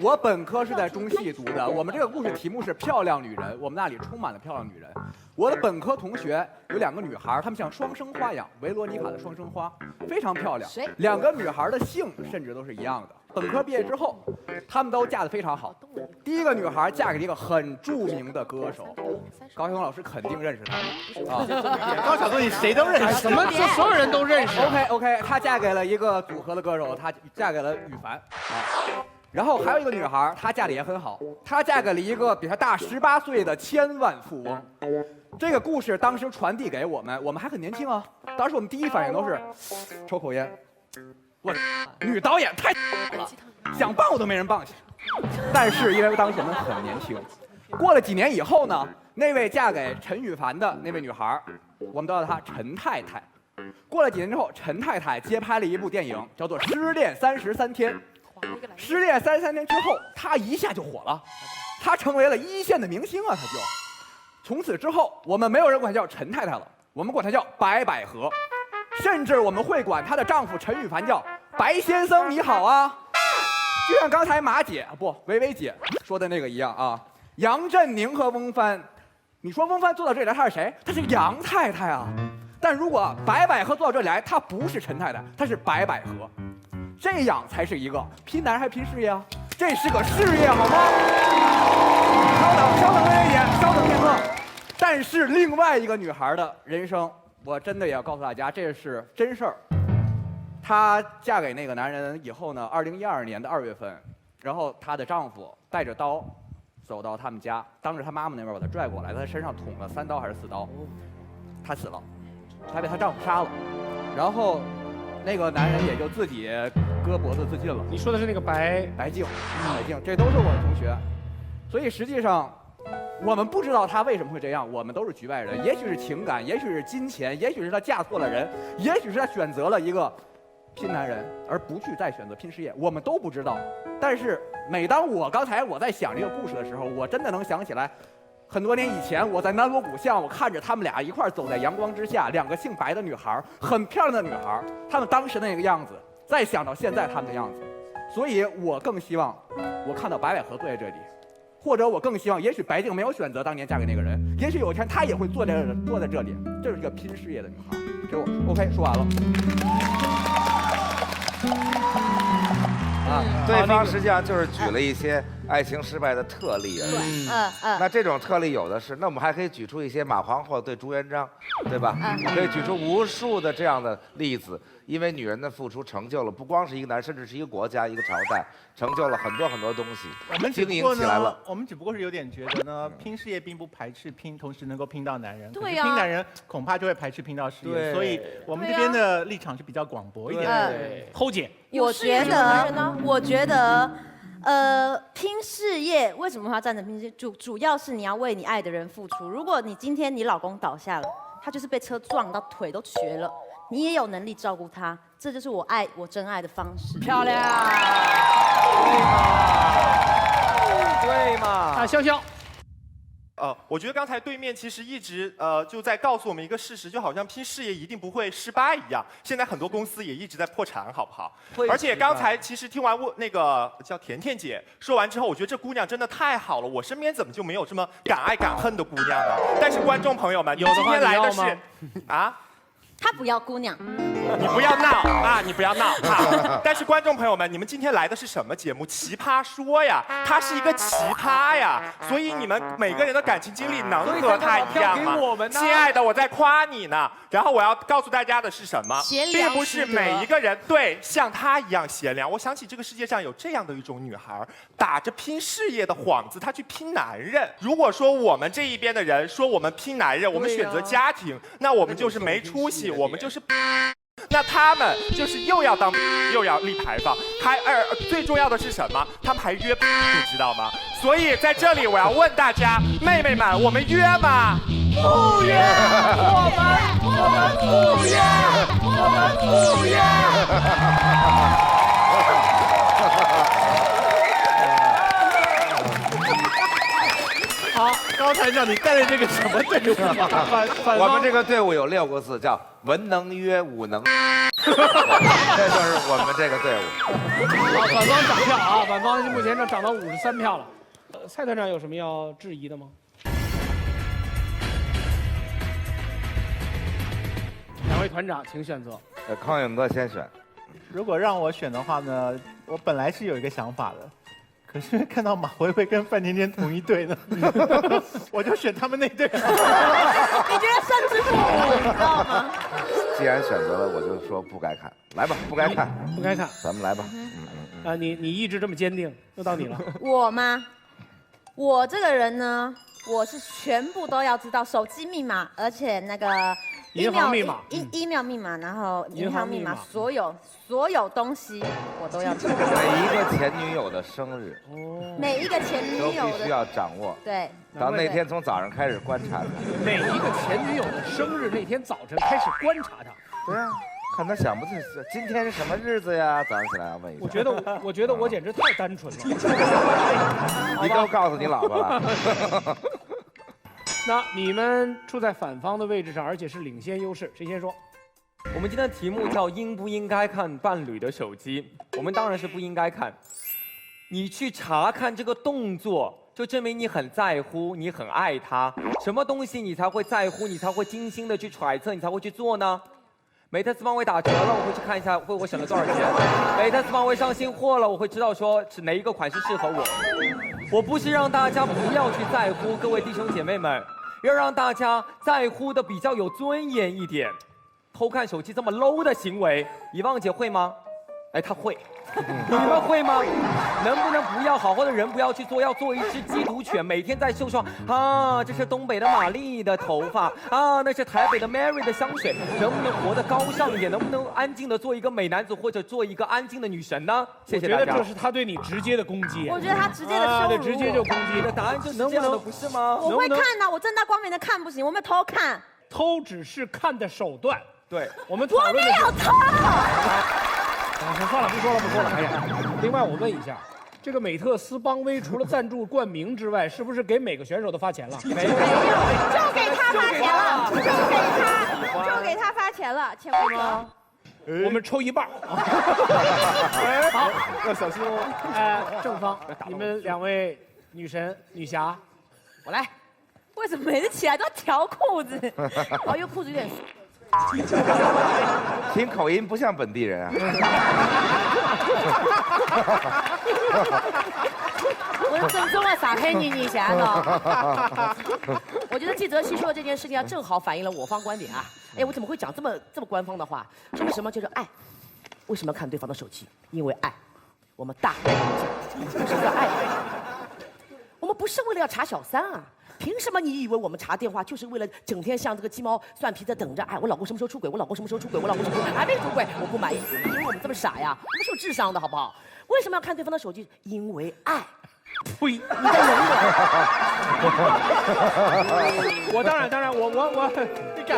我本科是在中戏读的，我们这个故事题目是漂亮女人，我们那里充满了漂亮女人。我的本科同学有2个女孩，她们像双生花一样，维罗妮卡的双生花，非常漂亮。2个女孩的姓甚至都是一样的。本科毕业之后，她们都嫁得非常好。第一个女孩嫁给了一个很著名的歌手，高晓松老师肯定认识她啊。高晓松你谁都认识，怎么就所有人都认识 ？OK， 她嫁给了一个组合的歌手，她嫁给了羽凡啊。然后还有一个女孩，她嫁的也很好，她嫁给了一个比她大18岁的千万富翁。这个故事当时传递给我们还很年轻啊，当时我们第一反应都是抽口烟。我女导演太了，想棒我都没人棒去。但是因为当时我们很年轻，过了几年以后呢，那位嫁给陈羽凡的那位女孩，我们都叫她陈太太。过了几年之后，陈太太接拍了一部电影，叫做《失恋33天》。失恋33天之后，她一下就火了，她成为了1线的明星啊！她就从此之后，我们没有人管她叫陈太太了，我们管她叫白百合，甚至我们会管她的丈夫陈羽凡叫白先生你好啊，就像刚才马姐维维姐说的那个一样啊。杨振宁和翁帆，你说翁帆坐到这里来，她是谁？她是杨太太啊。但如果白百合坐到这里来，她不是陈太太，她是白百合。这样才是一个拼男人还拼事业啊！这是个事业，好吗？稍等一点，稍等片刻。但是另外一个女孩的人生，我真的也要告诉大家，这是真事儿。她嫁给那个男人以后呢，2012年的2月份，然后她的丈夫带着刀走到他们家，当着她妈妈那边把她拽过来，在她身上捅了3刀还是4刀，她死了，她被她丈夫杀了，然后。那个男人也就自己割脖子自尽了。你说的是那个白净，这都是我的同学，所以实际上我们不知道他为什么会这样，我们都是局外人。也许是情感，也许是金钱，也许是他嫁错了人，也许是他选择了一个拼男人，而不去再选择拼事业，我们都不知道。但是每当我在想这个故事的时候，我真的能想起来。很多年以前，我在南锣鼓巷，我看着他们俩一块走在阳光之下，2个姓白的女孩，很漂亮的女孩，她们当时那个样子，再想到现在她们的样子，所以我更希望我看到白百合坐在这里，或者我更希望，也许白净没有选择当年嫁给那个人，也许有一天她也会坐在这里，这是一个拼事业的女孩。给我 OK 说完了。对方实际上就是举了一些爱情失败的特例而已。那这种特例有的是，那我们还可以举出一些马皇后对朱元璋，对吧？可以举出无数的这样的例子。因为女人的付出成就了不光是一个男人，甚至是一个国家、一个朝代，成就了很多很多东西。我们经营起来了。我们只不过是有点觉得呢，拼事业并不排斥拼，同时能够拼到男人。对呀。拼男人恐怕就会排斥拼到事业。所以我们这边的立场是比较广博一点的。侯姐，我觉得，拼事业为什么要赞成拼事业？主要是你要为你爱的人付出。如果你今天你老公倒下了，他就是被车撞到腿都瘸了。你也有能力照顾他，这就是我爱我真爱的方式。漂亮，对嘛？啊，潇潇。我觉得刚才对面其实一直就在告诉我们一个事实，就好像拼事业一定不会失败一样。现在很多公司也一直在破产，好不好？而且刚才其实听完那个叫甜甜姐说完之后，我觉得这姑娘真的太好了。我身边怎么就没有这么敢爱敢恨的姑娘呢？但是观众朋友们，你今天来的是啊？他不要姑娘，你不要闹啊！你不要闹啊！但是观众朋友们，你们今天来的是什么节目？奇葩说呀，他是一个奇葩呀，所以你们每个人的感情经历能和他一样吗？亲爱的，我在夸你呢。然后我要告诉大家的是什么？并不是每一个人对像她一样贤良。我想起这个世界上有这样的一种女孩，打着拼事业的幌子，她去拼男人。如果说我们这一边的人说我们拼男人，我们选择家庭，那我们就是没出息。我们就是，那他们就是又要当又要立牌坊，还最重要的是什么？他们还约，你知道吗？所以在这里我要问大家，妹妹们，我们约吗？不约，我们不约，我们不约。好，高台长，你带的这个什么队伍？我们这个队伍有6个字，叫文能约，武能。这就是我们这个队伍。好，反方涨票啊！反方目前涨到53票了。蔡团长有什么要质疑的吗？两位团长，请选择。康永哥先选。如果让我选的话呢，我本来是有一个想法的。可是看到马薇薇跟范甜甜同一队呢，我就选他们那队。你觉得胜之不武，你知道吗？既然选择了，我就说不该看，来吧，不该看，不该看，咱们来吧。啊，你意志这么坚定，又到你了。我吗？我这个人呢，我是全部都要知道，手机密码，而且那个银行密码、email 密码，然后银行密码，所有东西我都要知道。每一个前女友的生日，每一个前女友都必须要掌握。对。到那天从早上开始观察他。每一个前女友的生日那天早晨开始观察他。对啊。看他想不起今天是什么日子呀？早上起来要问一下。我觉得我简直太单纯了。你都告诉你老婆了。那你们处在反方的位置上，而且是领先优势，谁先说？我们今天的题目叫应不应该看伴侣的手机？我们当然是不应该看。你去查看这个动作，就证明你很在乎，你很爱他。什么东西你才会在乎？你才会精心的去揣测，你才会去做呢？美特斯邦威打折了，我会去看一下为我省了多少钱。美特斯邦威上新货了，我会知道说是哪一个款式适合我。我不是让大家不要去在乎，各位弟兄姐妹们，要让大家在乎的比较有尊严一点。偷看手机这么 low 的行为，遗忘姐会吗？哎，她会。你们会吗？能不能不要好好的人不要去做，要做一只缉毒犬，每天在秀说啊，这是东北的玛丽的头发啊，那是台北的 Mary 的香水，能不能活得高尚一点？能不能安静的做一个美男子，或者做一个安静的女神呢？谢谢大家。我觉得这是他对你直接的攻击。我觉得他直接的羞辱。直接就攻击。的答案就是这样的，不是吗？我会看的，我正大光明的看不行，我没有偷看。偷只是看的手段。对，我们讨论的是。我没有偷。算了，不说了。哎呀，另外我问一下，这个美特斯邦威除了赞助冠名之外，是不是给每个选手都发钱了？没有，就给他发钱了，就给他发钱了，钱不多。我们抽一半。好，要小心哦。正方，你们两位女神女侠，我来。为什么每次起来都要调裤子？哦，因为裤子有点。听口音不像本地人啊。我正宗啊，撒黑你啥呢？我觉得记者西说的这件事情啊，正好反映了我方观点啊。哎，我怎么会讲这么官方的话？说明什么？就是爱。为什么要看对方的手机？因为爱。我们大爱为什么要爱？我们不是为了要查小三啊。凭什么你以为我们查电话就是为了整天像这个鸡毛蒜皮的等着？哎，我老公什么时候出轨？我老公什么时候出轨？我老公什么时候还没出轨？我不满意。你以为我们这么傻呀？我们是有智商的好不好？为什么要看对方的手机？因为爱。呸！你在容我当然，我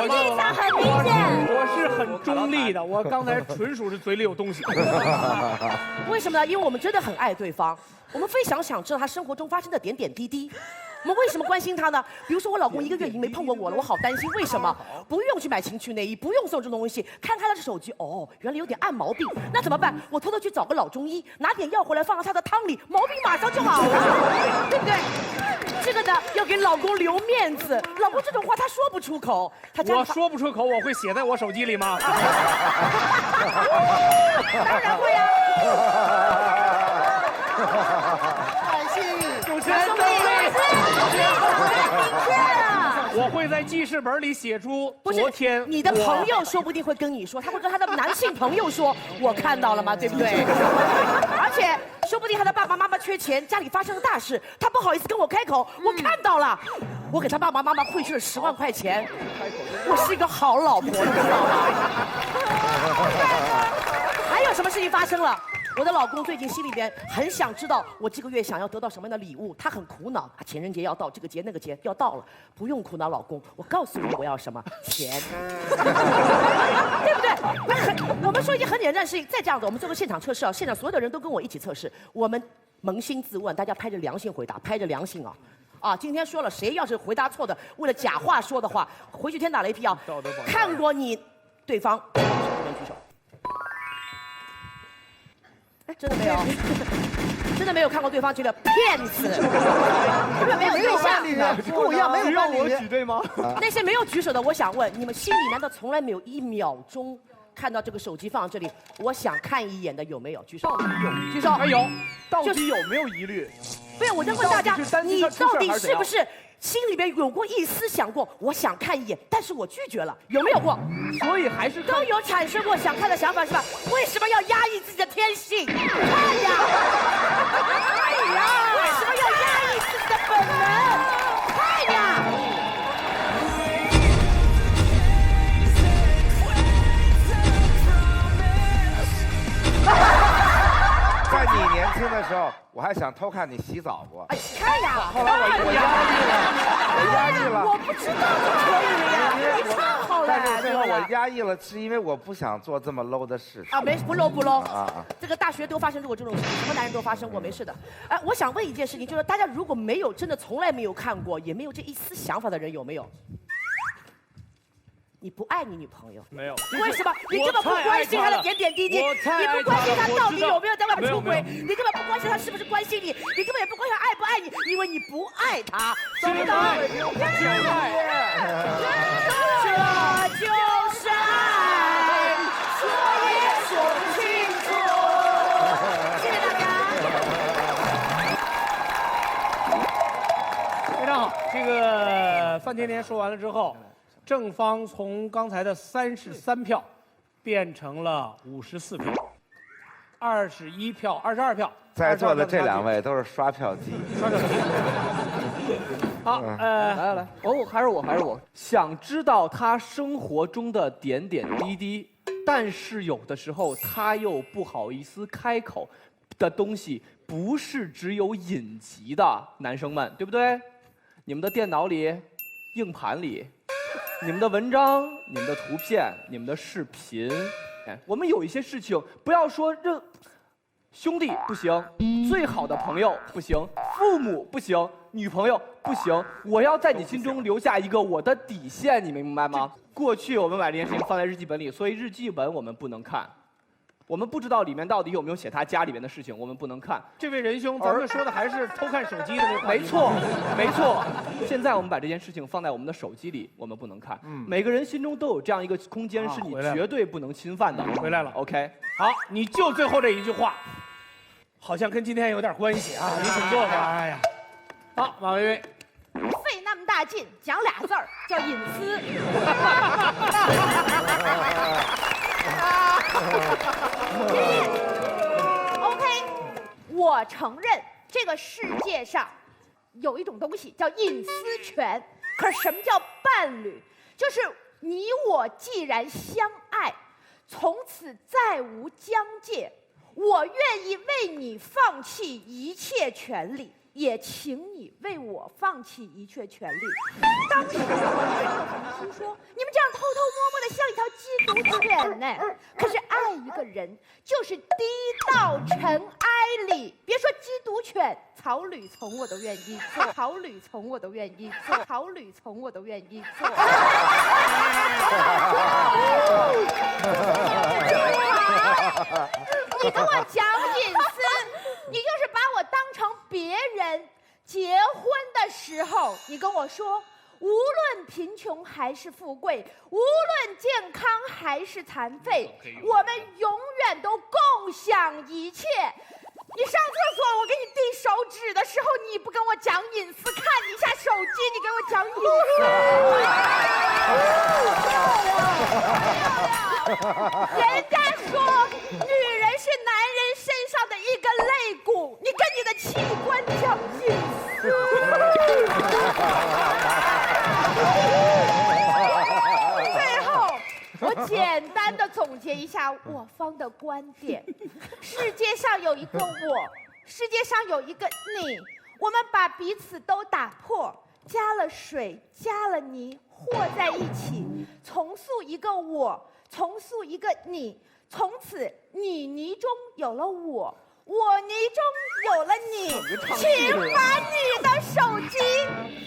立场很明显。我是很中立的，我刚才纯属是嘴里有东西。为什么呢？因为我们真的很爱对方，我们非常想知道他生活中发生的点点滴滴。我们为什么关心他呢？比如说我老公1个月已经没碰过我了，我好担心。为什么？不用去买情趣内衣，不用送这种东西，看他的手机，哦，原来有点暗毛病，那怎么办？我偷偷去找个老中医，拿点药回来放到他的汤里，毛病马上就好了，对不对？这个呢，要给老公留面子。老公这种话他说不出口，我说不出口，我会写在我手机里吗？当然会啊。主持人，我会在记事本里写出昨天。你的朋友说不定会跟你说，他会跟他的男性朋友说，我看到了吗？对不对？而且说不定他的爸爸妈妈缺钱，家里发生了大事，他不好意思跟我开口，我看到了，我给他爸爸妈妈汇去了10万块钱，我是一个好老婆，你知道吗？还有什么事情发生了？我的老公最近心里边很想知道我这个月想要得到什么样的礼物，他很苦恼。情人节要到，这个节那个节要到了，不用苦恼，老公，我告诉你我要什么钱，对不对？我们说一件很简单的事情，再这样子，我们做个现场测试啊，现场所有的人都跟我一起测试，我们扪心自问，大家拍着良心回答，拍着良心啊。啊，今天说了，谁要是回答错的，为了假话说的话，回去天打雷劈啊！看过你对方，举手。哎，真的没有，真的没有看过对方，觉得骗子，根本没有对象，跟我一样没有伴侣。我举对吗？那些没有举手的，我想问，你们心里难道从来没有1秒钟看到这个手机放在这里，我想看一眼的有没有？举手。有，举手。还有，到底有没有疑虑？不是，我在问大家，你到底是不是心里边有过一丝想过，我想看一眼，但是我拒绝了，有没有过？所以还是都有产生过想看的想法是吧？为什么要压抑自己的天性？看呀，看呀，为什么要压抑自己的本能？看呀。在你年轻的时候，我还想偷看你洗澡过。哎，看呀！后来我压抑了，我不知道就可以了呀，你唱好了。但是最后我压抑了，是因为我不想做这么 low 的事情。啊，不 low 不 low 啊！这个大学都发生过这种事情，什么男人都发生过，没事的。哎，我想问一件事情，就是大家如果没有真的从来没有看过，也没有这一丝想法的人，有没有？你不爱你女朋友？没有。为什么？你根本不关心她的点点滴滴，你不关心她到底有没有在外面出轨，你根本不关心她是不是关心你，你根本也不关心她爱不爱你，因为你不爱她。懂不懂？这就是爱，说也说不清楚。谢谢大家。非常好，这个范甜甜说完了之后。正方从刚才的33票变成了54票，21票、22票。在座的这2位都是刷票机。刷票机。好，来，还是我，想知道他生活中的点点滴滴，但是有的时候他又不好意思开口的东西，不是只有隐疾的，男生们，对不对？你们的电脑里、硬盘里。你们的文章、你们的图片、你们的视频，我们有一些事情，不要说兄弟不行，最好的朋友不行，父母不行，女朋友不行，我要在你心中留下一个我的底线，你明白吗？过去我们把这件事情放在日记本里，所以日记本我们不能看。我们不知道里面到底有没有写他家里面的事情，我们不能看。这位仁兄，咱们说的还是偷看手机的那个。没错，没错。现在我们把这件事情放在我们的手机里，我们不能看。每个人心中都有这样一个空间，是你绝对不能侵犯的。回来了 ，OK。好，你就最后这一句话。好像跟今天有点关系啊！你请坐吧。哎呀，好，马薇薇。费那么大劲讲俩字儿叫隐私。OK， 我承认这个世界上有一种东西叫隐私权。可是什么叫伴侣？就是你我既然相爱，从此再无疆界，我愿意为你放弃一切权利。也请你为我放弃一切权利。当时我心说，你们这样偷偷摸摸的像一条缉毒犬呢。可是爱一个人就是低到尘埃里，别说缉毒犬，草履虫我都愿意做，草履虫我都愿意做，草履虫我都愿意做。你跟我讲隐私，你就是把我当成别人。结婚的时候，你跟我说，无论贫穷还是富贵，无论健康还是残废，我们永远都共享一切。你上厕所，我给你递手指的时候，你不跟我讲隐私，看你一下手机，你给我讲隐私。人家说，女人是男人身上的一根肋骨，你跟你的器官讲隐私。最后，我简单的总结一下我方的观点：世界上有一个我，世界上有一个你，我们把彼此都打破，加了水，加了泥，和在一起，重塑一个我，重塑一个你，从此你泥中有了我。我泥中有了你，请把你的手机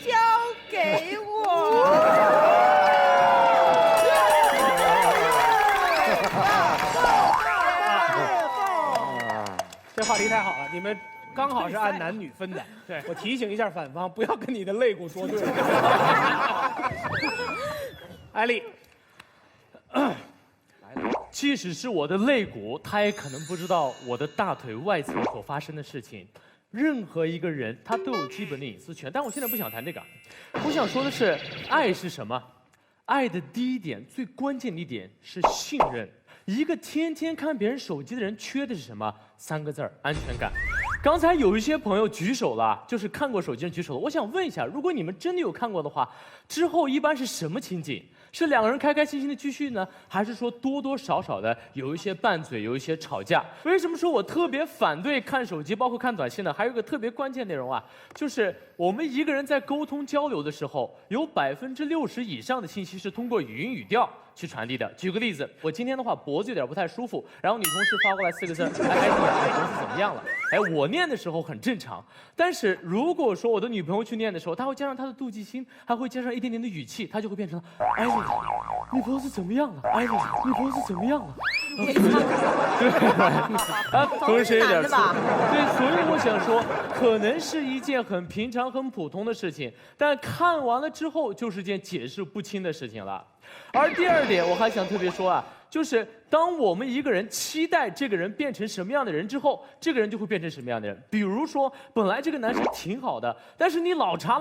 交给我。这话题太好了，你们刚好是按男女分的。对，我提醒一下反方，不要跟你的肋骨说对。艾丽。即使是我的肋骨，他也可能不知道我的大腿外侧所发生的事情。任何一个人，他都有基本的隐私权。但我现在不想谈这个，我想说的是，爱是什么？爱的第一点，最关键的一点是信任。一个天天看别人手机的人，缺的是什么？3个字儿：安全感。刚才有一些朋友举手了，就是看过手机人举手了。我想问一下，如果你们真的有看过的话，之后一般是什么情景？是2个人开开心心的继续呢，还是说多多少少的有一些拌嘴，有一些吵架？为什么说我特别反对看手机，包括看短信呢？还有一个特别关键内容啊，就是我们一个人在沟通交流的时候，有60%以上的信息是通过语音语调去传递的。举个例子，我今天的话脖子有点不太舒服，然后女同事发过来4个字，哎，你脖子怎么样了？哎，我念的时候很正常，但是如果说我的女朋友去念的时候，她会加上她的妒忌心，还会加上一点点的语气，她就会变成，哎，你脖子怎么样了？哎，你脖子怎么样了？对，啊，同时有点错。对，所以我想说，可能是一件很平常、很普通的事情，但看完了之后，就是件解释不清的事情了。而第二点，我还想特别说啊，就是当我们一个人期待这个人变成什么样的人之后，这个人就会变成什么样的人。比如说，本来这个男生挺好的，但是你老查，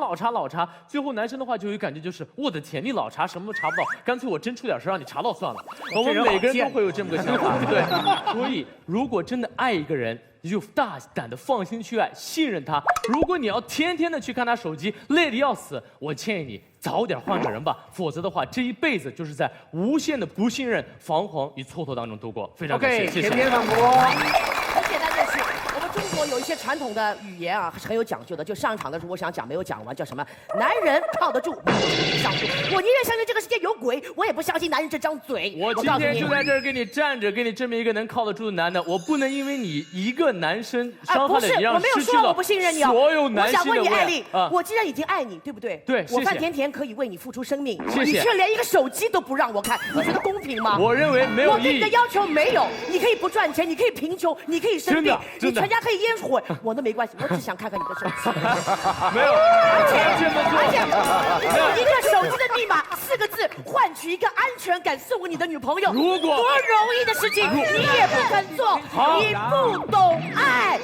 最后男生的话就有感觉就是，我的天，你老查什么都查不到，干脆我真出点事让你查到算了。我们每个人都会有这么个想法，对。所以，如果真的爱一个人，你就大胆的放心去爱，信任他。如果你要天天的去看他手机，累得要死，我建议你早点换个人吧，否则的话，这一辈子就是在无限的不信任、彷徨与蹉跎当中度过。非常感谢，谢谢。甜甜反驳。很简单的是，我们中国有一些传统的语言啊，是很有讲究的。就上场的时候，我想讲没有讲完，叫什么？男人靠得住，女人上树。我宁愿相信这个世界有鬼，我也不相信男人这张嘴。我今天就在这儿给你站着，给你证明一个能靠得住的男的。我不能因为你一个男生伤害了你，让失去了所有男性的我想问你，艾丽，我既然已经爱你，对不对？对，我范甜甜可以为你付出生命，谢谢。你却连一个手机都不让我看，你觉得公平吗？我认为没有意义。我对你的要求没有，你可以不赚钱，你可以贫穷，你可以生病，你全家可以烟火，我都没关系，我只想看看你的手机。没有，而且用一个手机的密码4个字换取一个安全感，送给你的女朋友，如果多容易的事情，你也不肯做，你不懂爱。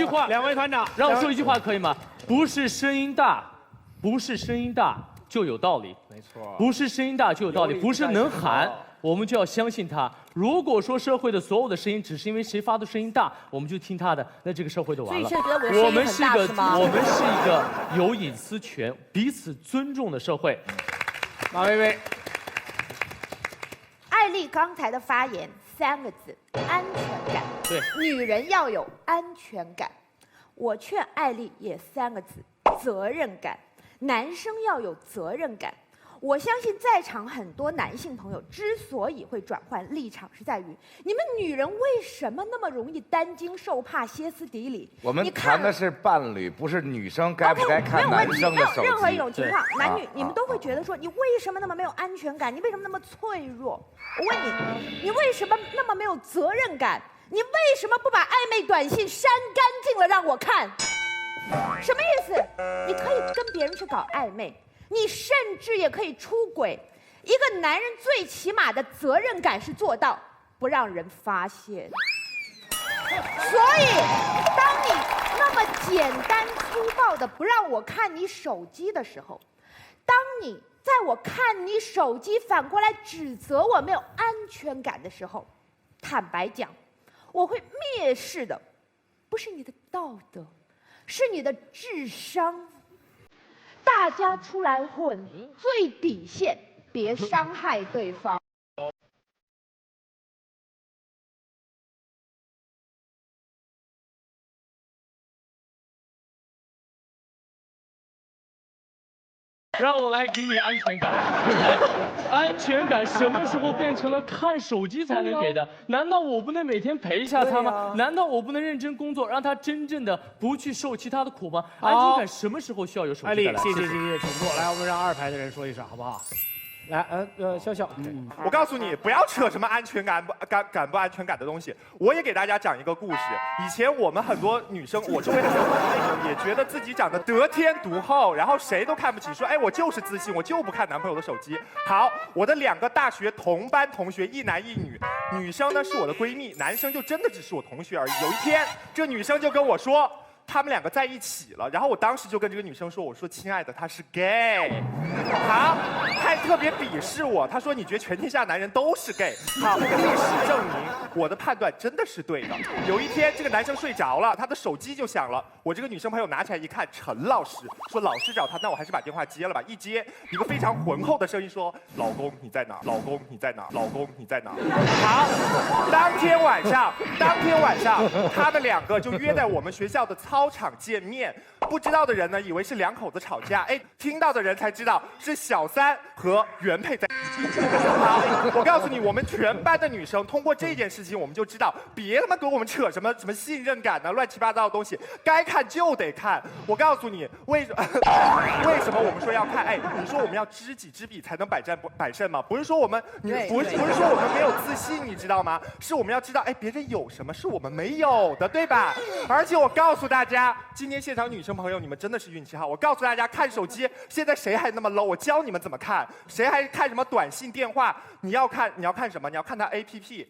话，两位团长，让我说一句话可以吗？不是声音大，不是声音大就有道理，没错，不是声音大就有道理，不是能喊。我们就要相信他。如果说社会的所有的声音只是因为谁发的声音大，我们就听他的，那这个社会就完了。所以现在觉得我们是一个有隐私权、彼此尊重的社会。马薇薇，艾丽刚才的发言3个字：安全感。对，女人要有安全感。我劝艾丽也3个字：责任感。男生要有责任感。我相信在场很多男性朋友之所以会转换立场，是在于你们女人为什么那么容易担惊受怕、歇斯底里？我们谈的是伴侣，不是女生该不该看男生的手机。没有任何一种情况，男女你们都会觉得说，你为什么那么没有安全感？你为什么那么脆弱？我问你，你为什么那么没有责任感？你为什么不把暧昧短信删干净了让我看？什么意思？你可以跟别人去搞暧昧。你甚至也可以出轨。一个男人最起码的责任感是做到不让人发现。所以，当你那么简单粗暴的不让我看你手机的时候，当你在我看你手机反过来指责我没有安全感的时候，坦白讲，我会蔑视的不是你的道德，是你的智商。大家出来混，最底线，别伤害对方。让我来给你安全感。安全感什么时候变成了看手机才能给的？难道我不能每天陪一下他吗？难道我不能认真工作，让他真正的不去受其他的苦吗？安全感什么时候需要有手机？艾丽，谢谢，请坐。来，我们让2排的人说一声，好不好？来，笑笑，我告诉你，不要扯什么安全感不安全感的东西。我也给大家讲一个故事。以前我们很多女生，我周围很多女生也觉得自己长得得天独厚，然后谁都看不起，说哎我就是自信，我就不看男朋友的手机。好，我的2个大学同班同学，一男一女，女生呢是我的闺蜜，男生就真的只是我同学而已。有一天，这女生就跟我说，他们2个在一起了，然后我当时就跟这个女生说，我说亲爱的，他是 gay， 好，他还特别鄙视我，他说你觉得全天下男人都是 gay， 好，历史证明我的判断真的是对的。有一天这个男生睡着了，他的手机就响了，我这个女生朋友拿起来一看，陈老师，说老师找他，那我还是把电话接了吧。一接，一个非常浑厚的声音说，老公你在哪？老公你在哪？老公你在哪？好，当天晚上他们2个就约在我们学校的操场见面。不知道的人呢，以为是2口子吵架，哎，听到的人才知道是小三和原配在一起。好，我告诉你，我们全班的女生通过这件事情，我们就知道，别他妈给我们扯什么信任感呢，乱七八糟的东西，该看就得看。我告诉你，为什么我们说要看？哎，你说我们要知己知彼才能百战百胜吗？不是说我们不是说我们没有自信，你知道吗？是我们要知道，哎，别人有什么是我们没有的，对吧？而且我告诉大家，今天现场女生朋友，你们真的是运气好。我告诉大家，看手机，现在谁还那么 low？ 我教你们怎么看。谁还看什么短信、电话？你要看什么？你要看他 APP。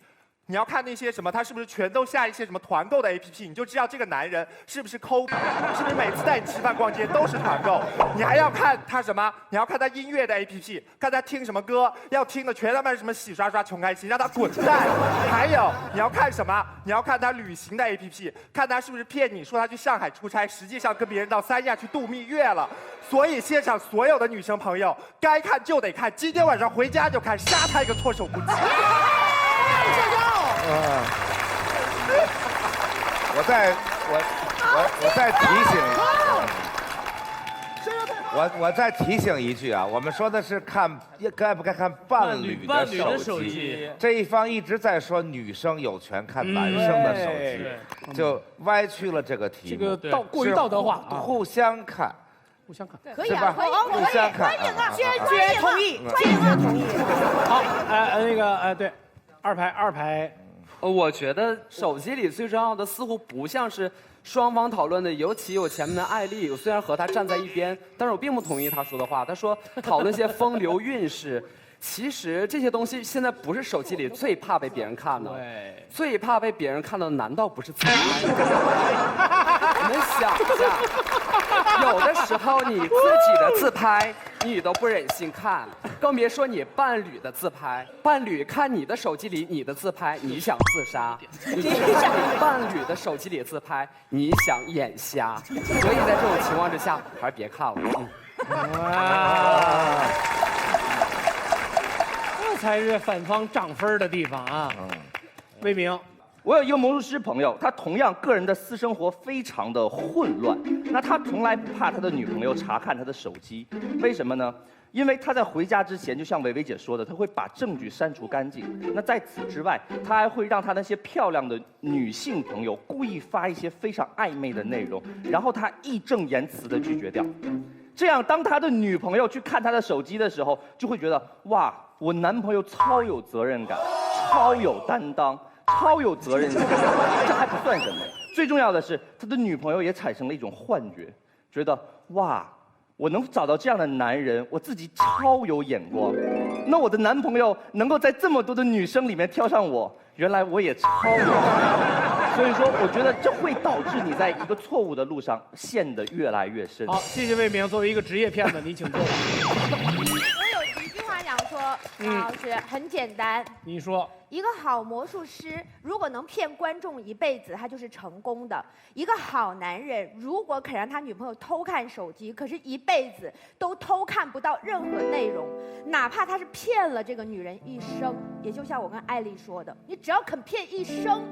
你要看那些什么，他是不是全都下一些什么团购的 APP， 你就知道这个男人是不是抠，是不是每次带你吃饭逛街都是团购。你还要看他什么？你要看他音乐的 APP， 看他听什么歌，要听的全他妈什么洗刷刷穷开心，让他滚蛋。还有你要看什么？你要看他旅行的 APP， 看他是不是骗你说他去上海出差，实际上跟别人到3亚去度蜜月了。所以现场所有的女生朋友，该看就得看，今天晚上回家就看，杀他一个措手不及。我再提醒一句啊，我们说的是该不该看伴侣的手机。这一方一直在说女生有权看男生的手机，就歪曲了这个题目。这个过于道德化，互相看。互相看，可以啊，可以，互相看，坚决同意，坚决同意。好，对，2排。我觉得手机里最重要的似乎不像是双方讨论的，尤其有前面的艾丽，我虽然和她站在一边，但是我并不同意她说的话。她说讨论些风流韵事，其实这些东西现在不是手机里最怕被别人看的，最怕被别人看到的难道不是自己？们想一下，有的时候你自己的自拍，你都不忍心看，更别说你伴侣的自拍。伴侣看你的手机里你的自拍，你想自杀；你看你伴侣的手机里自拍，你想眼瞎。所以在这种情况之下，还是别看了。哇，这才是反方涨分的地方啊！魏明。我有一个魔术师朋友，他同样个人的私生活非常的混乱。那他从来不怕他的女朋友查看他的手机，为什么呢？因为他在回家之前，就像伟伟姐说的，他会把证据删除干净。那在此之外，他还会让他那些漂亮的女性朋友故意发一些非常暧昧的内容，然后他义正言辞地拒绝掉。这样，当他的女朋友去看他的手机的时候，就会觉得哇，我男朋友超有责任感，超有担当。超有责任感，这还不算什么，最重要的是他的女朋友也产生了一种幻觉，觉得哇，我能找到这样的男人，我自己超有眼光，那我的男朋友能够在这么多的女生里面挑上我，原来我也超有眼光，所以说我觉得这会导致你在一个错误的路上陷得越来越深。好，谢谢魏明，作为一个职业骗子，你请坐。我有一句话想说，王老师很简单。你说。一个好魔术师，如果能骗观众一辈子，他就是成功的。一个好男人，如果肯让他女朋友偷看手机，可是一辈子都偷看不到任何内容，哪怕他是骗了这个女人一生，也就像我跟艾丽说的，你只要肯骗一生，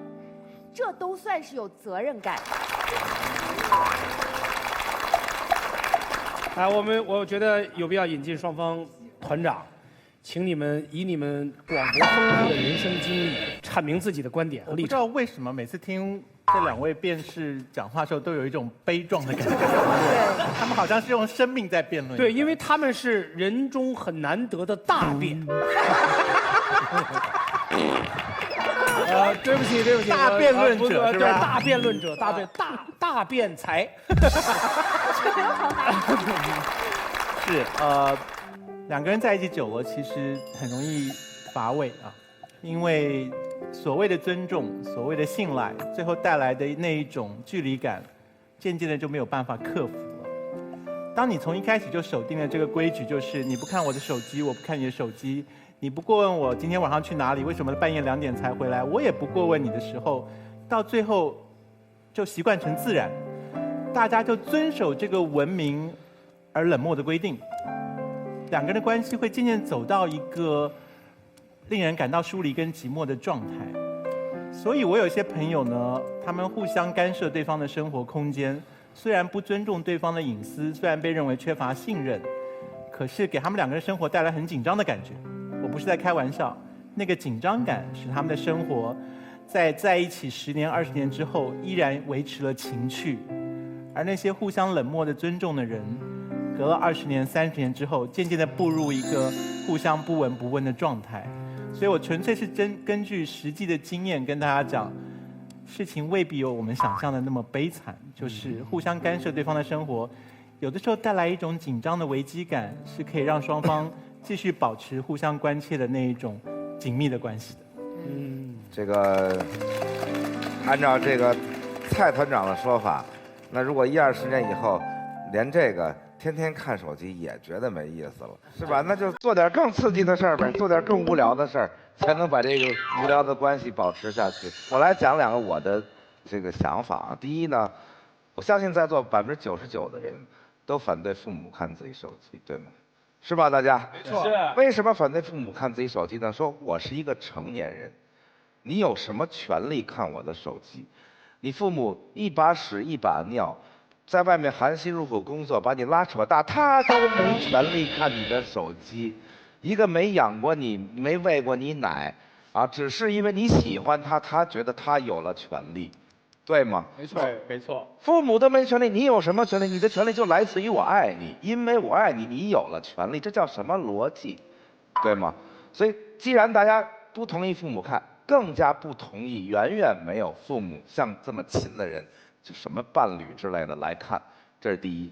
这都算是有责任感。哎，我觉得有必要引进双方团长。请你们以你们广博丰富的人生经历，阐明自己的观点和立场。我不知道为什么每次听这两位辩士讲话的时候，都有一种悲壮的感觉。对，他们好像是用生命在辩论。对，因为他们是人中很难得的大辩。对不起，大辩论者是吧？对，大辩论者，大辩才。是两个人在一起久了，其实很容易乏味啊，因为所谓的尊重、所谓的信赖，最后带来的那一种距离感，渐渐的就没有办法克服了。当你从一开始就守定了这个规矩，就是你不看我的手机，我不看你的手机，你不过问我今天晚上去哪里，为什么半夜2点才回来，我也不过问你的时候，到最后就习惯成自然，大家就遵守这个文明而冷漠的规定。两个人的关系会渐渐走到一个令人感到疏离跟寂寞的状态。所以我有些朋友呢，他们互相干涉对方的生活空间，虽然不尊重对方的隐私，虽然被认为缺乏信任，可是给他们两个人生活带来很紧张的感觉。我不是在开玩笑，那个紧张感使他们的生活在一起10年、20年之后，依然维持了情趣。而那些互相冷漠的尊重的人，隔了20年、30年之后，渐渐地步入一个互相不闻不问的状态。所以我纯粹是根据实际的经验跟大家讲，事情未必有我们想象的那么悲惨，就是互相干涉对方的生活，有的时候带来一种紧张的危机感，是可以让双方继续保持互相关切的那一种紧密的关系的。这个按照这个蔡团长的说法，那如果10-20年以后，连这个天天看手机也觉得没意思了，是吧？那就做点更刺激的事儿呗，做点更无聊的事儿，才能把这个无聊的关系保持下去。我来讲两个我的这个想法啊。第一呢，我相信在座99%的人都反对父母看自己手机，对吗？是吧，大家？没错。为什么反对父母看自己手机呢？说我是一个成年人，你有什么权利看我的手机？你父母一把屎一把尿，在外面含辛茹苦工作，把你拉扯大，他都没权利看你的手机。一个没养过你、没喂过你奶，啊，只是因为你喜欢他，他觉得他有了权利，对吗？没错，没错。父母都没权利，你有什么权利？你的权利就来自于我爱你，因为我爱你，你有了权利，这叫什么逻辑？对吗？所以，既然大家不同意父母看，更加不同意远远没有父母像这么亲的人，就什么伴侣之类的来看，这是第一。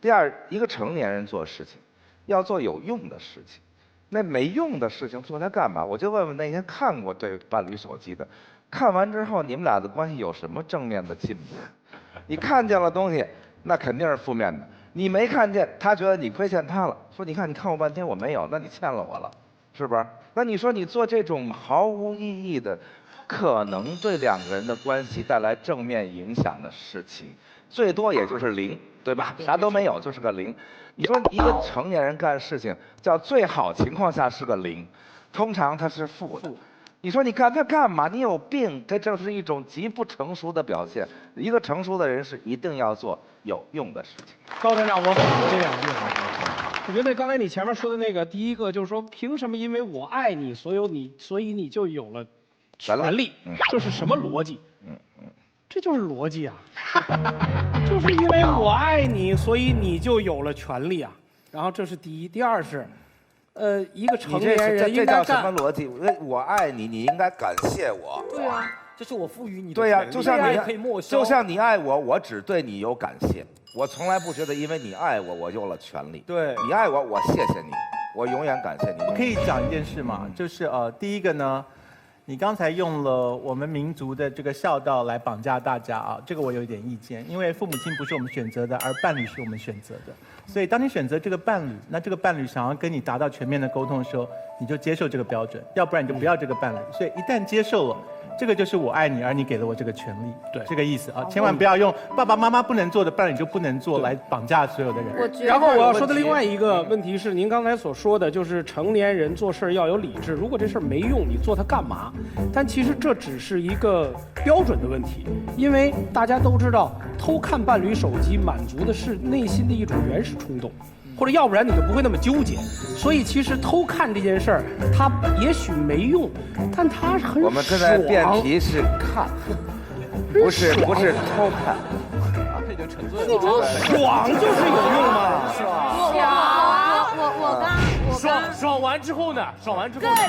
第二，一个成年人做事情，要做有用的事情。那没用的事情做它干嘛？我就问问那些看过对伴侣手机的，看完之后你们俩的关系有什么正面的进步？你看见了东西，那肯定是负面的；你没看见，他觉得你亏欠他了，说你看我半天我没有，那你欠了我了，是不是？那你说你做这种毫无意义的，可能对两个人的关系带来正面影响的事情，最多也就是0，对吧？啥都没有就是个0。你说一个成年人干事情，叫最好情况下是个0，通常它是负的。你说你干它干嘛？你有病！这正是一种极不成熟的表现。一个成熟的人是一定要做有用的事情。高团长，我补这2句啊。我觉得刚才你前面说的那个，第一个就是说，凭什么因为我爱你，所以你就有了权利？这是什么逻辑？这就是逻辑啊！就是因为我爱你，所以你就有了权利啊。然后这是第一，第二是，一个成年人应该这叫什么逻辑？我爱你，你应该感谢我。对啊，这是我赋予你的对呀，权利就像你爱我，我只对你有感谢，我从来不觉得因为你爱我，我有了权利。对，你爱我，我谢谢你，我永远感谢你。我可以讲一件事吗？就是第一个呢，你刚才用了我们民族的这个孝道来绑架大家啊，这个我有一点意见，因为父母亲不是我们选择的，而伴侣是我们选择的。所以当你选择这个伴侣，那这个伴侣想要跟你达到全面的沟通的时候，你就接受这个标准，要不然你就不要这个伴侣。所以一旦接受了，这个就是我爱你，而你给了我这个权利，对，这个意思啊，千万不要用爸爸妈妈不能做的伴侣就不能做来绑架所有的人。然后我要说的另外一个问题是，您刚才所说的就是成年人做事要有理智，如果这事儿没用，你做它干嘛？但其实这只是一个标准的问题，因为大家都知道，偷看伴侣手机满足的是内心的一种原始冲动。或者要不然你就不会那么纠结，所以其实偷看这件事儿，它也许没用，但它很爽。我们正在辩题是看，不是偷看。这已经沉醉了。你说爽就是有用吗？爽完之后呢？爽完之后更爽，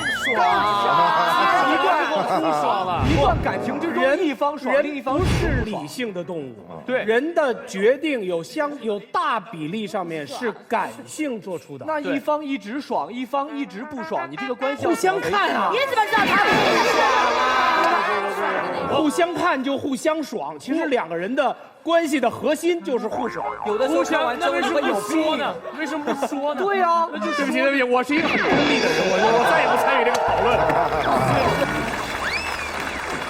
一段不爽了，一段感情之中一方爽，另一方不是理性的动物。对，人的决定有大比例上面是感性做出的。那一方一直爽，一方一直不爽，你这个关系互相看啊！你怎么知道他不爽？互相看就互相爽，其实两个人的关系的核心就是互爽。有的时候看完之后为什么不说呢？为什么不说呢？对呀，对不起，我是一个很功利的人，我再也不参与这个讨论。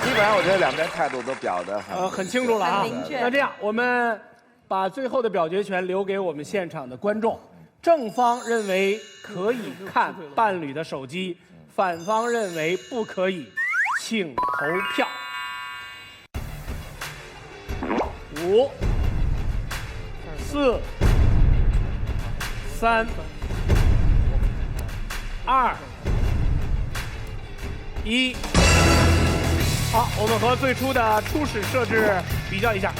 基本上我觉得两边态度都表得很清楚了啊。那这样，我们把最后的表决权留给我们现场的观众。正方认为可以看伴侣的手机，反方认为不可以，请投票。5、4、3、2、1。好，我们和最初的初始设置比较一下。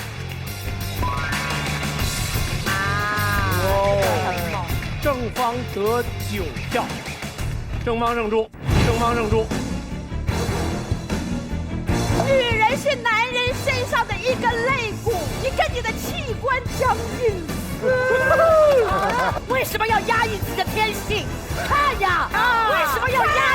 正方得9票，正方胜出，正方胜出。女人是男人身上的一个肋骨，你跟你的器官讲隐私。为什么要压抑自己的天性？看呀，为什么要压